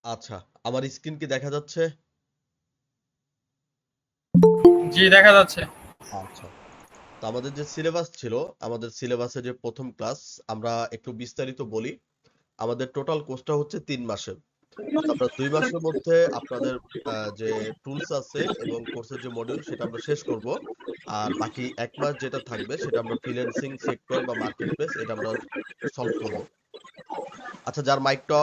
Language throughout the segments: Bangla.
আচ্ছা, আমার স্ক্রিন কি দেখা যাচ্ছে? জি, দেখা যাচ্ছে। আচ্ছা। তো আমাদের যে সিলেবাস ছিল, আমাদের সিলেবাসে যে প্রথম ক্লাস, আমরা একটু বিস্তারিত বলি। আমাদের টোটাল কোর্সটা হচ্ছে ৩ মাসের। তো আমরা ২ মাসের মধ্যে আপনাদের যে টুলস আছে এবং কোর্সের যে মডিউল সেটা আমরা শেষ করব। আর বাকি ১ মাস যেটা থাকবে সেটা আমরা ফ্রিল্যান্সিং সেক্টর বা মার্কেট প্লেস এটা আমরা সলভ করব। আচ্ছা, যার মাইকটা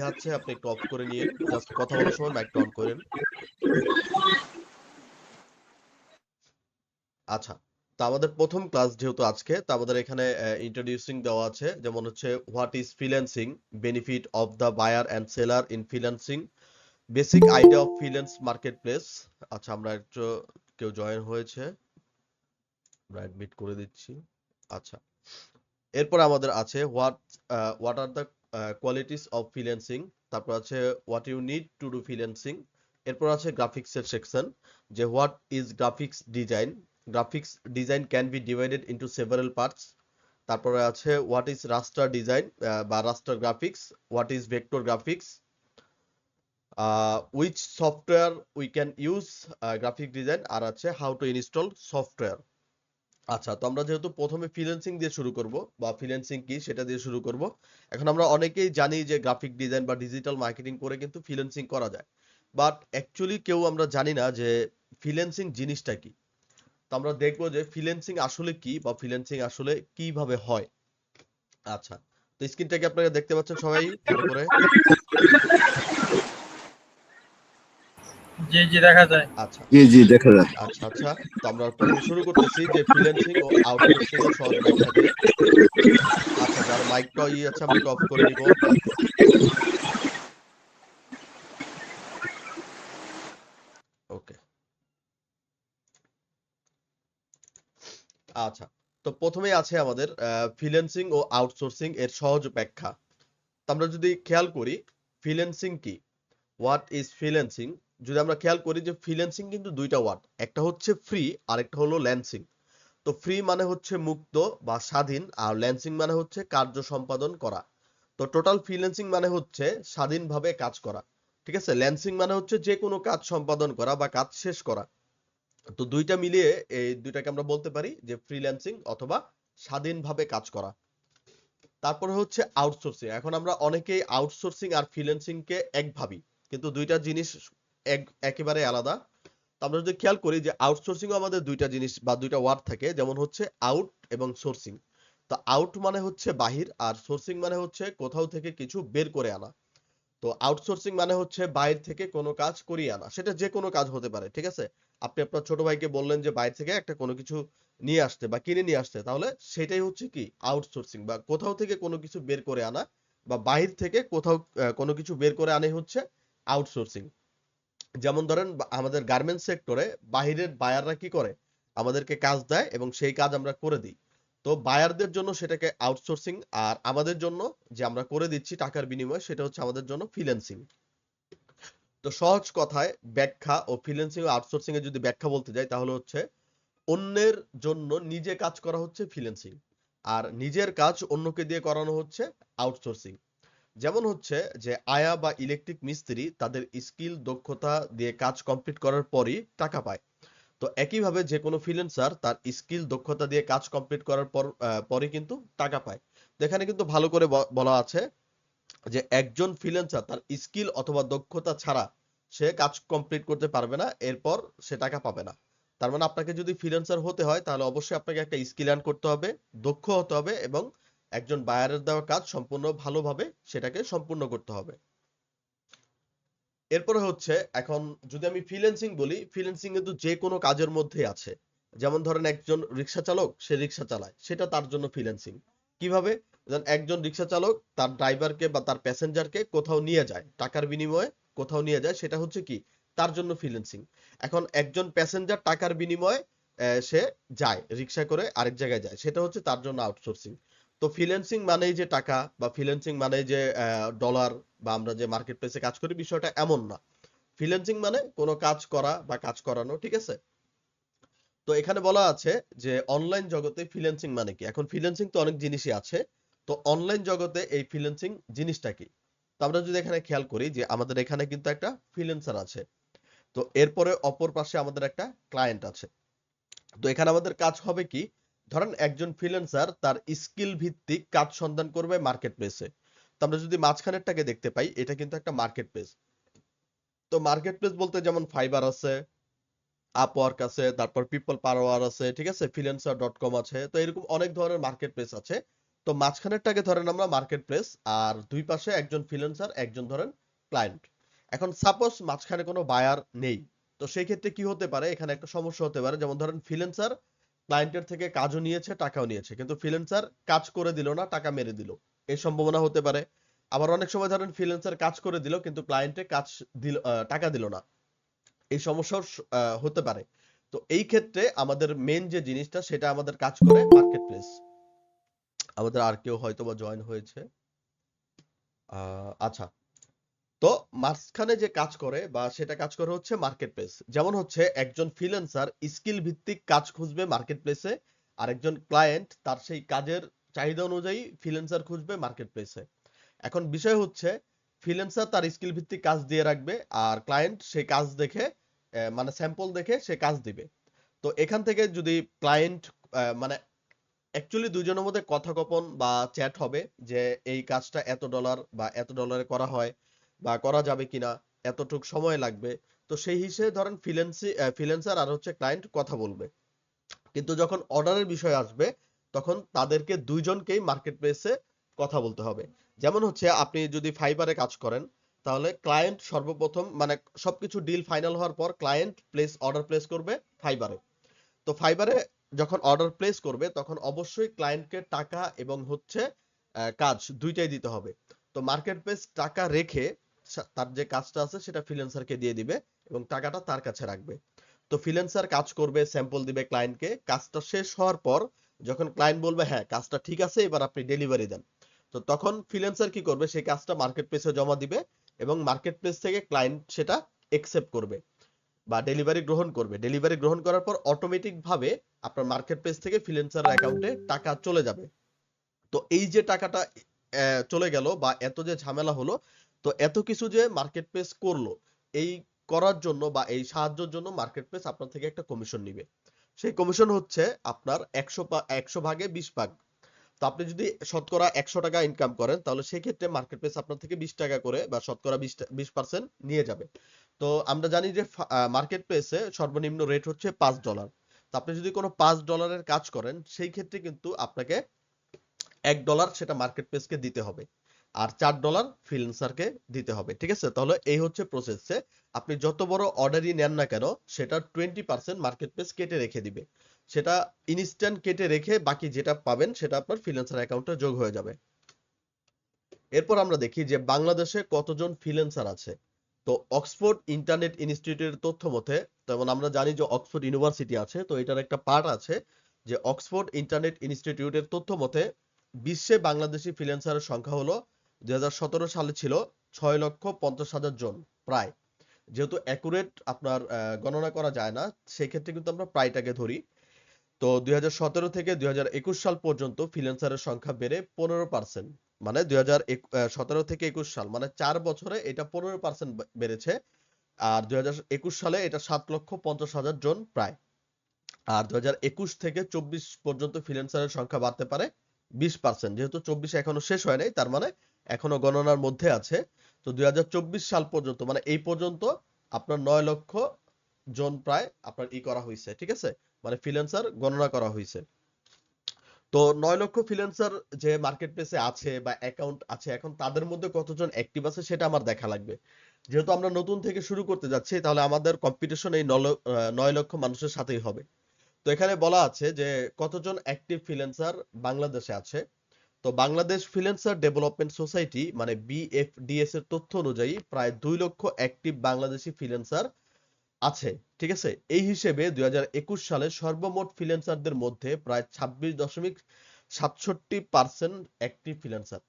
আছে আপনি একটু অফ করে নিয়েন। জাস্ট কথা বলার সময় মাইকটা অন করেন। আচ্ছা। তো আমাদের প্রথম ক্লাস যেহেতু আজকে, তো আমাদের এখানে ইন্ট্রোডিউসিং দেওয়া আছে। যেমন হচ্ছে what is freelancing, benefit of the buyer and seller in freelancing, basic idea of freelance market place. আচ্ছা, আমরা একটু কেউ জয়েন হয়েছে, আমরা অ্যাডমিট করে দিচ্ছি। আচ্ছা, এরপর আমাদের আছে what are the qualities of freelancing. তারপর আছে what you need to do freelancing. এরপর আছে গ্রাফিক্সের সেকশন, যে what is graphics design, graphics design can be divided into several parts. তারপরে আছে হোয়াট ইজ রাস্টার ডিজাইন বা raster graphics, what is vector graphics, which software we can use graphic design, আর আছে হাউ টু ইনস্টল সফটওয়্যার। আচ্ছা, তো আমরা যেহেতু প্রথমে ফ্রিল্যান্সিং দিয়ে শুরু করব বা ফ্রিল্যান্সিং কি সেটা দিয়ে শুরু করব। এখন আমরা অনেকেই জানি যে গ্রাফিক ডিজাইন বা ডিজিটাল মার্কেটিং করে কিন্তু ফ্রিল্যান্সিং করা যায়, বাট অ্যাকচুয়ালি কেউ আমরা জানি না যে ফ্রিল্যান্সিং জিনিসটা কি। তো আমরা দেখবো যে ফ্রিল্যান্সিং আসলে কি বা ফ্রিল্যান্সিং আসলে কিভাবে হয়। আচ্ছা, তো স্ক্রিনটা কি আপনারা দেখতে পাচ্ছেন সবাই ভালো করে? জি, জি, দেখা যায়। আচ্ছা জি, জি, দেখা যাচ্ছে। আচ্ছা আচ্ছা তো আমরা প্রথমে শুরু করতেছি যে ফ্রিল্যান্সিং ও আউটসোর্সিং এর সহজ ব্যাখ্যা দিয়ে। আচ্ছা, যার মাইকটা আছে আমরা একটু অফ করে নিব। ওকে। আচ্ছা, তো প্রথমেই আছে আমাদের ফ্রিল্যান্সিং ও আউটসোর্সিং এর সহজ ব্যাখ্যা। তো আমরা যদি খেয়াল করি ফ্রিল্যান্সিং কি, হোয়াট ইজ ফ্রিল্যান্সিং, যদি আমরা খেয়াল করি যে ফ্রিল্যান্সিং কিন্তু দুইটা ওয়ার্ড, একটা হচ্ছে ফ্রি আর একটা হলো ল্যান্সিং। তো ফ্রি মানে হচ্ছে মুক্ত বা স্বাধীন, আর ল্যান্সিং মানে হচ্ছে কার্য সম্পাদন করা। তো টোটাল ফ্রিল্যান্সিং মানে হচ্ছে স্বাধীনভাবে কাজ করা, ঠিক আছে। ল্যান্সিং মানে হচ্ছে যে কোনো কাজ সম্পাদন করা বা কাজ শেষ করা। তো দুইটা মিলিয়ে এই দুইটাকে আমরা বলতে পারি যে ফ্রিল্যান্সিং অথবা স্বাধীনভাবে কাজ করা। তারপরে হচ্ছে আউটসোর্সিং। এখন আমরা অনেকেই আউটসোর্সিং আর ফ্রিল্যান্সিং কে এক ভাবি, কিন্তু দুইটা জিনিস একেবারে আলাদা। তো আমরা যদি খেয়াল করি যে আউটসোর্সিং ও আমাদের দুইটা জিনিস বা দুইটা ওয়ার্ড থাকে, যেমন হচ্ছে আউট এবং সোর্সিং। তো আউট মানে হচ্ছে বাহির, আর সোর্সিং মানে হচ্ছে কোথাও থেকে কিছু বের করে আনা। তো আউটসোর্সিং মানে হচ্ছে বাইরে থেকে কোনো কাজ করিয়ে আনা, সেটা যে কোনো কাজ হতে পারে, ঠিক আছে। আপনি আপনার ছোট ভাইকে বললেন যে বাইরে থেকে একটা কোনো কিছু নিয়ে আসতে বা কিনে নিয়ে আসতে, তাহলে সেটাই হচ্ছে কি আউটসোর্সিং, বা কোথাও থেকে কোনো কিছু বের করে আনা বা বাহির থেকে কোথাও কোনো কিছু বের করে আনে হচ্ছে আউটসোর্সিং। যেমন ধরেন আমাদের গার্মেন্টস সেক্টরে বাহিরের বায়াররা কি করে, আমাদেরকে কাজ দেয় এবং সেই কাজ আমরা করে দিই। তো বায়ারদের জন্য সেটাকে আউটসোর্সিং, আর আমাদের জন্য যে আমরা করে দিচ্ছি টাকার বিনিময়ে সেটা হচ্ছে আমাদের জন্য ফ্রিল্যান্সিং। তো সহজ কথায় ব্যাখ্যা ও ফ্রিল্যান্সিং ও আউটসোর্সিং এর যদি ব্যাখ্যা বলতে যাই তাহলে হচ্ছে অন্যের জন্য নিজে কাজ করা হচ্ছে ফ্রিল্যান্সিং, আর নিজের কাজ অন্যকে দিয়ে করানো হচ্ছে আউটসোর্সিং। যেমন হচ্ছে যে আয়া বা ইলেকট্রিক মিস্ত্রি তাদের স্কিল দক্ষতা দিয়ে কাজ কমপ্লিট করার পরই টাকা পায়। তো একইভাবে যে কোনো ফ্রিল্যান্সার তার স্কিল দক্ষতা দিয়ে কাজ কমপ্লিট করার পরই কিন্তু টাকা পায়। তো এখানে কিন্তু ভালো করে বলা আছে যে একজন ফ্রিল্যান্সার তার স্কিল অথবা দক্ষতা ছাড়া সে কাজ কমপ্লিট করতে পারবে না, এরপর সে টাকা পাবে না। তার মানে আপনাকে যদি ফ্রিল্যান্সার হতে হয় তাহলে অবশ্যই আপনাকে একটা স্কিল আর্ন করতে হবে, দক্ষ হতে হবে এবং একজন বায়ারের দেওয়া কাজ সম্পূর্ণ ভালোভাবে সেটাকে সম্পূর্ণ করতে হবে। এরপরে হচ্ছে এখন যদি আমি ফ্রিল্যান্সিং বলি, ফ্রিল্যান্সিং কিন্তু যে কোনো কাজের মধ্যে আছে। যেমন ধরেন একজন রিক্সা চালক সে রিক্সা চালায়, সেটা তার জন্য ফ্রিল্যান্সিং। কিভাবে? যেমন একজন রিক্সা চালক তার ড্রাইভারকে বা তার প্যাসেঞ্জারকে কোথাও নিয়ে যায়, টাকার বিনিময়ে কোথাও নিয়ে যায়, সেটা হচ্ছে কি তার জন্য ফ্রিল্যান্সিং। এখন একজন প্যাসেঞ্জার টাকার বিনিময়ে সে যায় রিক্সা করে আরেক জায়গায় যায়, সেটা হচ্ছে তার জন্য আউটসোর্সিং। তো ফ্রিল্যান্সিং মানেই যে টাকা বা ফ্রিল্যান্সিং মানেই যে ডলার বা আমরা যে মার্কেট প্লেসে কাজ করি, বিষয়টা এমন না। ফ্রিল্যান্সিং মানে কোনো কাজ করা বা কাজ করানো, ঠিক আছে। তো এখানে বলা আছে যে অনলাইন জগতে ফ্রিল্যান্সিং মানে কি। এখন ফ্রিল্যান্সিং তো অনেক জিনিসই আছে, তো অনলাইন জগতে এই ফ্রিল্যান্সিং জিনিসটা কি। তো আমরা যদি এখানে খেয়াল করি যে আমাদের এখানে কিন্তু একটা ফ্রিল্যান্সার আছে, তো এরপরে অপর পাশে আমাদের একটা ক্লায়েন্ট আছে। তো এখানে আমাদের কাজ হবে কি, ধরেন একজন ফ্রিল্যান্সার তার স্কিল ভিত্তিক কাজ সন্ধান করবে মার্কেট প্লেসে। তো আমরা যদি মাঝখানেরটাকে দেখতে পাই, এটা কিন্তু একটা মার্কেট প্লেস। তো মার্কেট প্লেস বলতে যেমন ফাইবার আছে, আপওয়ার্ক আছে, তারপর পিপল পাওয়ার আছে, ঠিক আছে, ফ্রিল্যান্সার ডট কম আছে। তো এরকম অনেক ধরনের মার্কেট প্লেস আছে। তো মাঝখানেরটাকে ধরেন আমরা মার্কেট প্লেস, আর দুই পাশে একজন ফ্রিল্যান্সার, একজন ধরেন ক্লায়েন্ট। এখন সাপোজ মাঝখানে কোনো বায়ার নেই, তো সেই ক্ষেত্রে কি হতে পারে, এখানে একটা সমস্যা হতে পারে। যেমন ধরেন ফ্রিল্যান্সার ক্লায়েন্টের থেকে কাজও নিয়েছে, টাকাও নিয়েছে, কিন্তু ফ্রিল্যান্সার কাজ করে দিল না, টাকা মেরে দিল, এই সম্ভাবনা হতে পারে। আবার অনেক সময় ধরেন ফ্রিল্যান্সার কাজ করে দিল কিন্তু ক্লায়েন্টে কাজ দিল, টাকা দিল না, এই সমস্যাও হতে পারে। তো এই ক্ষেত্রে আমাদের মেন যে জিনিসটা, সেটা আমাদের কাজ করে মার্কেট প্লেস। আমাদের আর কেউ হয়তো বা জয়েন হয়েছে। আচ্ছা, তো মাঝখানে যে কাজ করে বা সেটা কাজ করে হচ্ছে মার্কেট প্লেস। যেমন হচ্ছে একজন ফ্রিল্যান্সার স্কিল ভিত্তিক কাজ খুঁজবে মার্কেট প্লেসে, আর একজন ক্লায়েন্ট তার সেই কাজের চাহিদা অনুযায়ী ফ্রিল্যান্সার খুঁজবে মার্কেট প্লেসে। এখন বিষয় হচ্ছে ফ্রিল্যান্সার তার স্কিল ভিত্তিক কাজ দিয়ে রাখবে, আর ক্লায়েন্ট সেই কাজ দেখে, মানে স্যাম্পল দেখে সে কাজ দিবে। তো এখান থেকে যদি ক্লায়েন্ট, মানে অ্যাকচুয়ালি দুইজনের মধ্যে কথোপকথন বা চ্যাট হবে যে এই কাজটা এত ডলার বা এত ডলারে করা হয় বা করা যাবে কিনা, এতটুক সময় লাগবে। তো সেই হিসেবে ধরেন ফ্রিল্যান্সার আর হচ্ছে ক্লায়েন্ট কথা বলবে। কিন্তু যখন অর্ডারের বিষয় আসবে, তখন তাদেরকে দুইজনকেই মার্কেট প্লেসে কথা বলতে হবে। যেমন হচ্ছে আপনি যদি ফাইবারে কাজ করেন, তাহলে ক্লায়েন্ট সর্বপ্রথম, মানে সবকিছু ডিল ফাইনাল হওয়ার পর ক্লায়েন্ট অর্ডার প্লেস করবে ফাইবারে। তো ফাইবারে যখন অর্ডার প্লেস করবে, তখন অবশ্যই ক্লায়েন্টকে টাকা এবং হচ্ছে কাজ দুইটাই দিতে হবে। তো মার্কেট প্লেস টাকা রেখে তার যে কাজটা আছে সেটা ফ্রিল্যান্সারকে দিয়ে দিবে এবং টাকাটা তার কাছে রাখবে। তো ফ্রিল্যান্সার কাজ করবে, স্যাম্পল দিবে ক্লায়েন্টকে, কাজটা শেষ হওয়ার পর যখন ক্লায়েন্ট বলবে হ্যাঁ কাজটা ঠিক আছে, এবার আপনি ডেলিভারি দেন, তো তখন ফ্রিল্যান্সার কি করবে, সেই কাজটা মার্কেট প্লেসে জমা দিবে এবং মার্কেট প্লেস থেকে ক্লায়েন্ট সেটা একসেপ্ট করবে বা ডেলিভারি গ্রহণ করবে। ডেলিভারি গ্রহণ করার পর অটোমেটিক ভাবে আপনার মার্কেট প্লেস থেকে ফ্রিল্যান্সারের অ্যাকাউন্টে টাকা চলে যাবে। তো এই যে টাকাটা চলে গেল বা এত যে ঝামেলা হলো, তো এত কিছু যে মার্কেট প্লেস করলো, এই করার জন্য বা এই সাহায্যের জন্য মার্কেট প্লেস আপনার থেকে একটা কমিশন নিবে। সেই কমিশন হচ্ছে আপনার 100 ভাগে 20 ভাগ। তো আপনি যদি শতকরা 100 টাকা ইনকাম করেন, তাহলে সেক্ষেত্রে মার্কেট প্লেস আপনার থেকে 20 টাকা করে বা শতকরা 20% নিয়ে যাবে। তো আমরা জানি যে মার্কেট প্লেসে সর্বনিম্ন রেট হচ্ছে $5। তো আপনি যদি কোনো $5 কাজ করেন, সেই ক্ষেত্রে কিন্তু আপনাকে $1 সেটা মার্কেট প্লেসকে দিতে হবে, আর $4 ফ্রিল্যান্সারকে দিতে হবে। ঠিক আছে, তাহলে এই হচ্ছে প্রসেসে। আপনি যত বড় অর্ডারই নেন না কেন, সেটার 20% মার্কেট প্লেস কেটে রেখে দিবে। সেটা ইনস্ট্যান্ট কেটে রেখে বাকি যেটা পাবেন সেটা আপনার ফ্রিল্যান্সার অ্যাকাউন্টে যোগ হয়ে যাবে। এরপর আমরা দেখি যে বাংলাদেশে কতজন ফ্রিল্যান্সার আছে। তো অক্সফোর্ড ইন্টারনেট ইনস্টিটিউটের তথ্য মতে, যেমন আমরা জানি যে অক্সফোর্ড ইউনিভার্সিটি আছে, তো এটার একটা পার্ট আছে যে অক্সফোর্ড ইন্টারনেট ইনস্টিটিউটের তথ্য মতে বিশ্বে বাংলাদেশি ফ্রিল্যান্সারের সংখ্যা হলো 2017 সালে ছিল 6,50,000 জন প্রায়। যেহেতু অ্যাকুরেট আপনার গণনা করা যায় না, সেক্ষেত্রে কিন্তু আমরা প্রায়টাকে ধরি। তো 2017 থেকে 2021 সাল পর্যন্ত ফ্রিল্যান্সারের সংখ্যা বেড়ে 15%, মানে 2017 থেকে 21 সাল মানে 4 বছরে এটা 15% বেড়েছে। আর 2021 সালে এটা 7,50,000 জন প্রায়। আর 2021 থেকে 24 পর্যন্ত ফ্রিল্যান্সারের সংখ্যা বাড়তে পারে 20%, যেহেতু 24 এখনো শেষ হয় নাই, তার মানে এখনো গণনার মধ্যে আছে। তো 2024 সাল পর্যন্ত, মানে এই পর্যন্ত আপনার 9 লক্ষ জন প্রায় আপনার করা হয়েছে। ঠিক আছে, মানে ফ্রিল্যান্সার গণনা করা হয়েছে। তো 9 লক্ষ ফ্রিল্যান্সার যে মার্কেট প্লেসে আছে বা অ্যাকাউন্ট আছে, এখন তাদের মধ্যে কতজন অ্যাক্টিভ আছে সেটা আমার দেখা লাগবে। যেহেতু আমরা নতুন থেকে শুরু করতে যাচ্ছি, তাহলে আমাদের কম্পিটিশন এই 9 লক্ষ মানুষের সাথেই হবে। তো এখানে বলা আছে যে কতজন অ্যাক্টিভ ফ্রিল্যান্সার বাংলাদেশে আছে। তো বাংলাদেশ ফ্রিল্যান্সার ডেভেলপমেন্ট সোসাইটি মানে বিএফডিএস এর তথ্য অনুযায়ী প্রায় 2 লক্ষ অ্যাক্টিভ বাংলাদেশি ফ্রিল্যান্সার আছে। ঠিক আছে, এই হিসেবে 2021 সালে সর্বমোট ফ্রিল্যান্সারদের মধ্যে প্রায় 26.67% অ্যাক্টিভ ফ্রিল্যান্সার।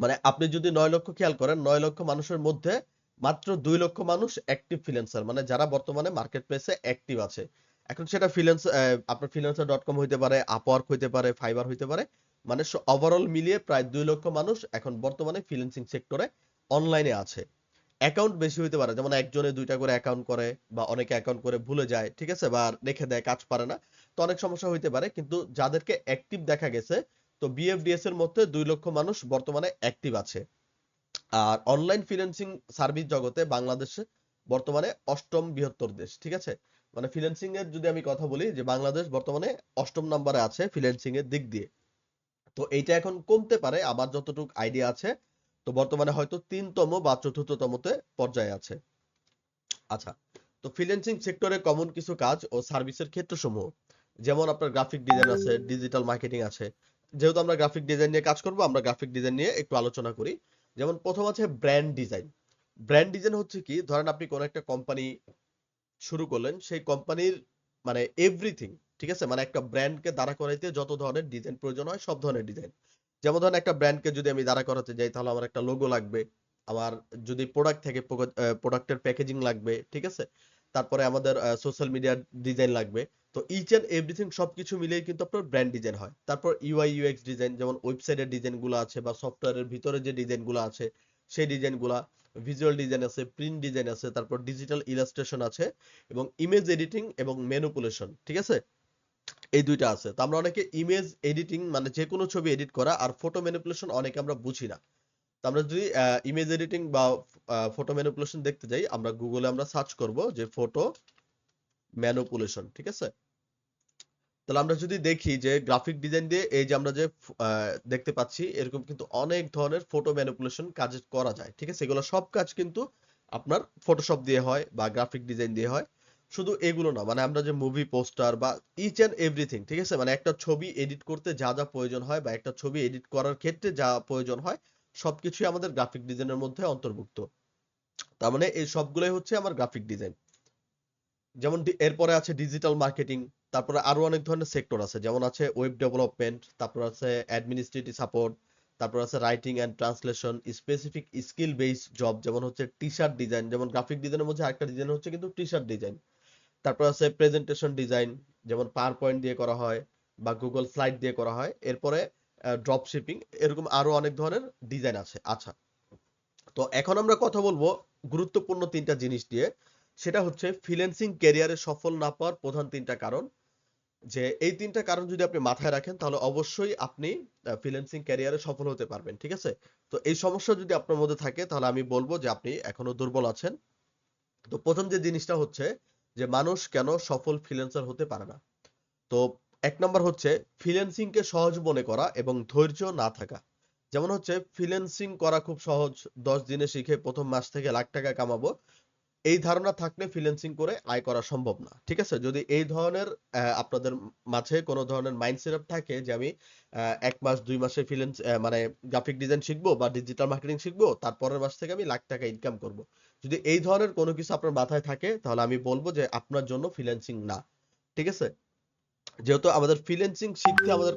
মানে আপনি যদি 9 লক্ষ খেয়াল করেন, 9 লক্ষ মানুষের মধ্যে মাত্র 2 লক্ষ মানুষ অ্যাক্টিভ ফ্রিল্যান্সার, মানে যারা বর্তমানে মার্কেট প্লেসে অ্যাক্টিভ আছে। এখন সেটা আপনার ফ্রিল্যান্সার ডট কম হইতে পারে, আপওয়ার্ক হইতে পারে, ফাইবার হইতে পারে। মানে ওভারঅল মিলিয়ে প্রায় 2 লক্ষ মানুষ এখন বর্তমানে ফ্রিল্যান্সিং সেক্টরে অনলাইনে আছে। অ্যাকাউন্ট বেশি হইতে পারে, যেমন একজনে 2টা করে অ্যাকাউন্ট করে বা অনেকে অ্যাকাউন্ট করে ভুলে যায়, ঠিক আছে, বা রেখে দেয়, কাজ পারে না। তো অনেক সমস্যা হইতে পারে, কিন্তু যাদেরকে অ্যাক্টিভ দেখা গেছে, তো বিএফডিএস এর মধ্যে 2 লক্ষ মানুষ বর্তমানে অ্যাক্টিভ আছে। আর অনলাইন ফ্রিল্যান্সিং সার্ভিস জগতে বাংলাদেশে বর্তমানে 8ম বৃহত্তর দেশ, ঠিক আছে। মানে ফ্রিল্যান্সিং এর যদি আমি কথা বলি, যে বাংলাদেশ বর্তমানে 8ম নম্বরে আছে ফ্রিল্যান্সিং এর দিক দিয়ে। তো এইটা এখন কমতে পারে, আমার যতটুকু আইডিয়া আছে। তো বর্তমানে হয়তো 3তম বা 4র্থতমতে পর্যায়ে আছে। আচ্ছা, তো ফ্রিল্যান্সিং সেক্টরে কমন কিছু কাজ ও সার্ভিসের ক্ষেত্রসমূহ, যেমন আপনার গ্রাফিক ডিজাইন আছে, ডিজিটাল মার্কেটিং আছে। যেহেতু আমরা গ্রাফিক ডিজাইন নিয়ে কাজ করব, আমরা গ্রাফিক ডিজাইন নিয়ে একটু আলোচনা করি। যেমন প্রথম আছে ব্র্যান্ড ডিজাইন। ব্র্যান্ড ডিজাইন হচ্ছে কি, ধরেন আপনি কোনো একটা কোম্পানি শুরু করলেন, সেই কোম্পানির মানে এভরিথিং, ঠিক আছে, মানে একটা ব্র্যান্ডকে দাঁড়া করাইতে যত ধরনের ডিজাইন প্রয়োজন হয়, সব ধরনের ডিজাইন। যেমন ধরেন একটা ব্র্যান্ডকে যদি আমি দাঁড়া করাতে যাই, তাহলে আমার একটা লোগো লাগবে। আমার যদি প্রোডাক্ট থাকে, প্রোডাক্টের প্যাকেজিং লাগবে, ঠিক আছে। তারপরে আমাদের সোশ্যাল মিডিয়ার ডিজাইন লাগবে। তো ইচ এন্ড এভরিথিং সবকিছু মিলিয়ে কিন্তু আপনার ব্র্যান্ড ডিজাইন হয়। তারপর ইউআই ইউএক্স ডিজাইন, যেমন ওয়েবসাইটের ডিজাইনগুলো আছে বা সফটওয়্যারের ভিতরে যে ডিজাইনগুলো আছে, সেই ডিজাইনগুলা। ভিজুয়াল ডিজাইন আছে, প্রিন্ট ডিজাইন আছে, তারপর ডিজিটাল ইলাস্ট্রেশন আছে, এবং ইমেজ এডিটিং এবং ম্যানিপুলেশন, ঠিক আছে। এই 2টা আছে। তো আমরা অনেকে ইমেজ এডিটিং মানে যে কোনো ছবি এডিট করা, আর ফটো ম্যানিপুলেশন অনেকে আমরা বুঝি না। তো আমরা যদি ইমেজ এডিটিং বা ফটো ম্যানিপুলেশন দেখতে যাই, আমরা গুগলে আমরা সার্চ করব যে ফটো ম্যানিপুলেশন, ঠিক আছে। তাহলে আমরা যদি দেখি যে গ্রাফিক ডিজাইন দিয়ে এই যে আমরা যে দেখতে পাচ্ছি, এরকম কিন্তু অনেক ধরনের ফটো ম্যানিপুলেশন কাজ করা যায়, ঠিক আছে। এগুলো সব কাজ কিন্তু আপনার ফটোশপ দিয়ে হয় বা গ্রাফিক ডিজাইন দিয়ে হয়। শুধু এগুলো না, মানে আমরা যে মুভি পোস্টার বা ইচ এন্ড এভরিথিং, ঠিক আছে, মানে একটা ছবি এডিট করতে যা যা প্রয়োজন হয় বা একটা ছবি এডিট করার ক্ষেত্রে যা প্রয়োজন হয়, সবকিছুই আমাদের গ্রাফিক ডিজাইনের মধ্যে অন্তর্ভুক্ত। তার মানে এই সবগুলোই হচ্ছে আমার গ্রাফিক ডিজাইন। যেমন এরপরে আছে ডিজিটাল মার্কেটিং। তারপরে আরো অনেক ধরনের সেক্টর আছে, যেমন আছে ওয়েব ডেভেলপমেন্ট, তারপর আছে অ্যাডমিনিস্ট্রেটিভ সাপোর্ট, তারপর আছে writing and translation, specific skill based job, যেমন হচ্ছে টি শার্ট ডিজাইন। যেমন গ্রাফিক ডিজাইনের মধ্যে আরেকটা ডিজাইন হচ্ছে কিন্তু টি শার্ট ডিজাইন। তারপর আছে প্রেজেন্টেশন ডিজাইন, যেমন পাওয়ার পয়েন্ট দিয়ে করা হয় বা গুগল স্লাইড দিয়ে করা হয়। এরপরে ড্রপ শিপিং, এরকম আরো অনেক ধরনের ডিজাইন আছে। আচ্ছা, তো এখন আমরা কথা বলবো গুরুত্বপূর্ণ 3টা জিনিস নিয়ে। সেটা হচ্ছে ফ্রিল্যান্সিং ক্যারিয়ারে সফল না পাওয়ার প্রধান 3টা কারণ। যে এই 3টা কারণ যদি আপনি মাথায় রাখেন, তাহলে অবশ্যই আপনি ফ্রিল্যান্সিং ক্যারিয়ারে সফল হতে পারবেন, ঠিক আছে। তো এই সমস্যা যদি আপনার মধ্যে থাকে, তাহলে আমি বলবো যে আপনি এখনো দুর্বল আছেন। তো প্রথম যে জিনিসটা হচ্ছে যে মানুষ কেন সফল ফ্রিল্যান্সার হতে পারে না। তো 1 নম্বর হচ্ছে ফ্রিল্যান্সিং কে সহজ মনে করা এবং ধৈর্য না থাকা। যেমন হচ্ছে ফ্রিল্যান্সিং করা খুব সহজ, 10 দিনে শিখে প্রথম মাস থেকে লাখ টাকা কামাবো, এই ধারণা থাকলে ফ্রিল্যান্সিং করে আয় করা সম্ভব না, ঠিক আছে। যদি এই ধরনের আপনাদের মাঝে কোনো ধরনের মাইন্ড সেটআপ থাকে যে আমি 1 মাস 2 মাসে ফ্রিল্যান্স মানে গ্রাফিক ডিজাইন শিখবো বা ডিজিটাল মার্কেটিং শিখবো, তারপরের মাস থেকে আমি লাখ টাকা ইনকাম করব, যদি এই ধরনের কোনো কিছু আপনার মাথায় থাকে, তাহলে আমি বলবো যে আপনার জন্য ফ্রিল্যান্সিং না, ঠিক আছে। যেহেতু আমাদের ফ্রিল্যান্সিং শিখতে আমাদের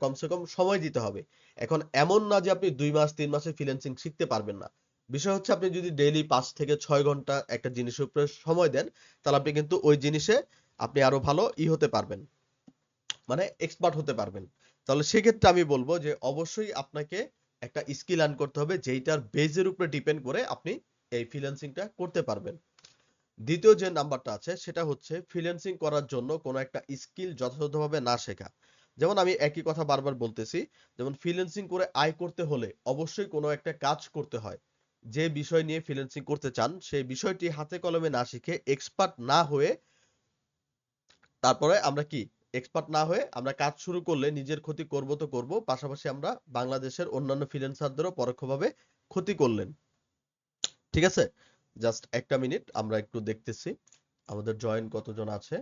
কমসে কম সময় দিতে হবে। এখন এমন না যে আপনি 2 মাস 3 মাসে ফ্রিল্যান্সিং শিখতে পারবেন না। বিষয় হচ্ছে আপনি যদি ডেইলি 5 থেকে 6 ঘন্টা একটা জিনিসের উপরে সময় দেন, তাহলে আপনি কিন্তু ওই জিনিসে আপনি আরো ভালো হতে পারবেন, মানে এক্সপার্ট হতে পারবেন। তাহলে সেক্ষেত্রে আমি বলবো যে অবশ্যই আপনাকে একটা স্কিল আর্ন করতে হবে, যেইটার বেজের উপরে ডিপেন্ড করে আপনি এই ফ্রিল্যান্সিংটা করতে পারবেন। দ্বিতীয় যে নাম্বারটা আছে, সেটা হচ্ছে ফ্রিল্যান্সিং করার জন্য কোনো একটা স্কিল যথাযথভাবে না শেখা। যেমন আমি একই কথা বারবার বলতেছি, যেমন ফ্রিল্যান্সিং করে আয় করতে হলে অবশ্যই কোনো একটা কাজ করতে হয়। যে বিষয় নিয়ে ফ্রিল্যান্সিং করতে চান, সেই বিষয়টি হাতে কলমে না শিখে, এক্সপার্ট না হয়ে, তারপরে আমরা কি, এক্সপার্ট না হয়ে আমরা কাজ শুরু করলে নিজের ক্ষতি করব তো করব, পাশাপাশি আমরা বাংলাদেশের অন্যান্য ফ্রিল্যান্সারদেরও পরোক্ষভাবে ক্ষতি করলেন, ঠিক আছে। জাস্ট একটা মিনিট, আমরা একটু দেখতেছি আমাদের জয়েন কতজন আছে।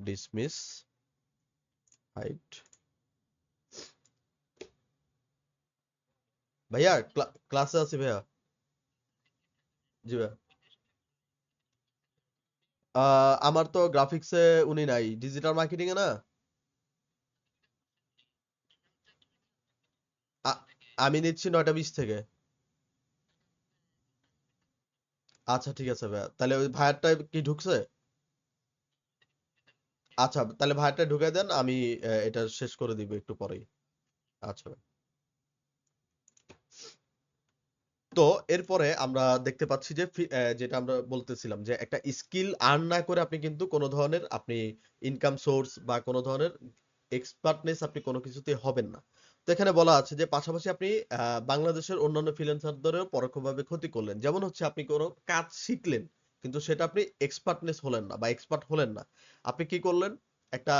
Dismiss, height. ভাইয়া ক্লাসে আছি ভাইয়া। জি ভাইয়া। আমার তো গ্রাফিক্সে উনি নাই, ডিজিটাল মার্কেটিং এ না। আ- আমি নিচ্ছি 9টা 20 থেকে। আচ্ছা ঠিক আছে ভাইয়া, তাহলে ওই ভাইয়ারটা কি ঢুকছে? আচ্ছা, তাহলে ভাইয়ারটা ঢুকে দেন, আমি এটা শেষ করে দিব একটু পরেই। আচ্ছা ভাই। তো এরপরে আমরা দেখতে পাচ্ছি যে যেটা আমরা বলতেছিলাম যে একটা স্কিল আর্ন না করে আপনি কিন্তু কোনো ধরনের আপনি ইনকাম সোর্স বা কোনো ধরনের এক্সপার্টনেস আপনি কোনো কিছুতেই হবেন না। তো এখানে বলা আছে যে পাশাপাশি আপনি বাংলাদেশের অন্যান্য ফ্রিল্যান্সারদেরও পরোক্ষভাবে ক্ষতি করলেন। যেমন হচ্ছে আপনি কোনো কাজ শিখলেন কিন্তু সেটা আপনি এক্সপার্টনেস হলেন না বা এক্সপার্ট হলেন না। আপনি কি করলেন? একটা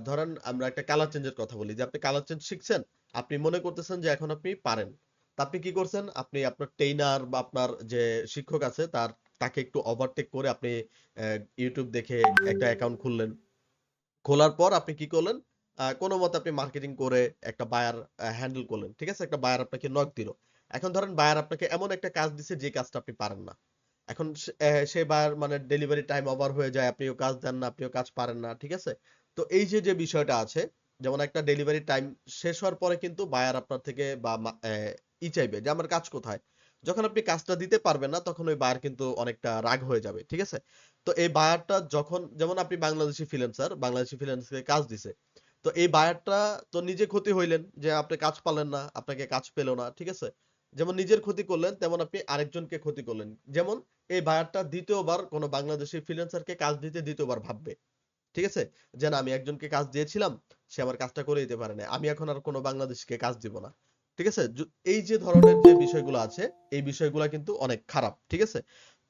ধরেন আমরা একটা কালার চেঞ্জের কথা বলি যে আপনি কালার চেঞ্জ শিখছেন। আপনি মনে করতেছেন যে এখন আপনি পারেন। তা আপনি কি করছেন? আপনি আপনার ট্রেইনার বা আপনার যে শিক্ষক আছে তাকে একটু ওভারটেক করে আপনি YouTube দেখে একটা অ্যাকাউন্ট খুললেন। খোলার পর আপনি কি করলেন? কোনমতে আপনি মার্কেটিং করে একটা বায়ার হ্যান্ডেল করলেন। ঠিক আছে? একটা বায়ার আপনাকে নক দিল। এখন ধরেন বায়ার আপনাকে এমন একটা কাজ দিছে যে কাজটা আপনি পারেন না। এখন সেই বায়ার মানে ডেলিভারি টাইম ওভার হয়ে যায়, আপনিও কাজ দেন না, আপনিও কাজ পারেন না। ঠিক আছে? তো এই যে বিষয়টা আছে, যেমন একটা ডেলিভারি টাইম শেষ হওয়ার পরে কিন্তু বায়ার আপনার থেকে বা চাইবে যে আমার কাজ কোথায়? যখন আপনি কাজটা দিতে পারবেন না তখন ওই বায়ার কিন্তু অনেকটা রাগ হয়ে যাবে। ঠিক আছে? তো এই বায়ারটা যখন যেমন আপনি বাংলাদেশি ফ্রিল্যান্সারকে কাজ দিছে। তো এই বায়ারটা তো নিজে ক্ষতি হইলেন যে আপনি কাজ পারলেন না, আপনাকে কাজ পেল না। ঠিক আছে? যেমন নিজের ক্ষতি করলেন তেমন আপনি আরেকজনকে ক্ষতি করলেন। যেমন এই বায়ারটা ২য় বার কোন বাংলাদেশি ফ্রিল্যান্সারকে কাজ দিতে ২য় বার ভাববে। ঠিক আছে? যে না আমি একজনকে কাজ দিয়েছিলাম, সে আমার কাজটা করে দিতে পারে নাই। আমি এখন আর কোন বাংলাদেশীকে কাজ দিব না। ঠিক আছে? এই যে ধরনের যে বিষয়গুলো আছে, এই বিষয়গুলা কিন্তু অনেক খারাপ। ঠিক আছে?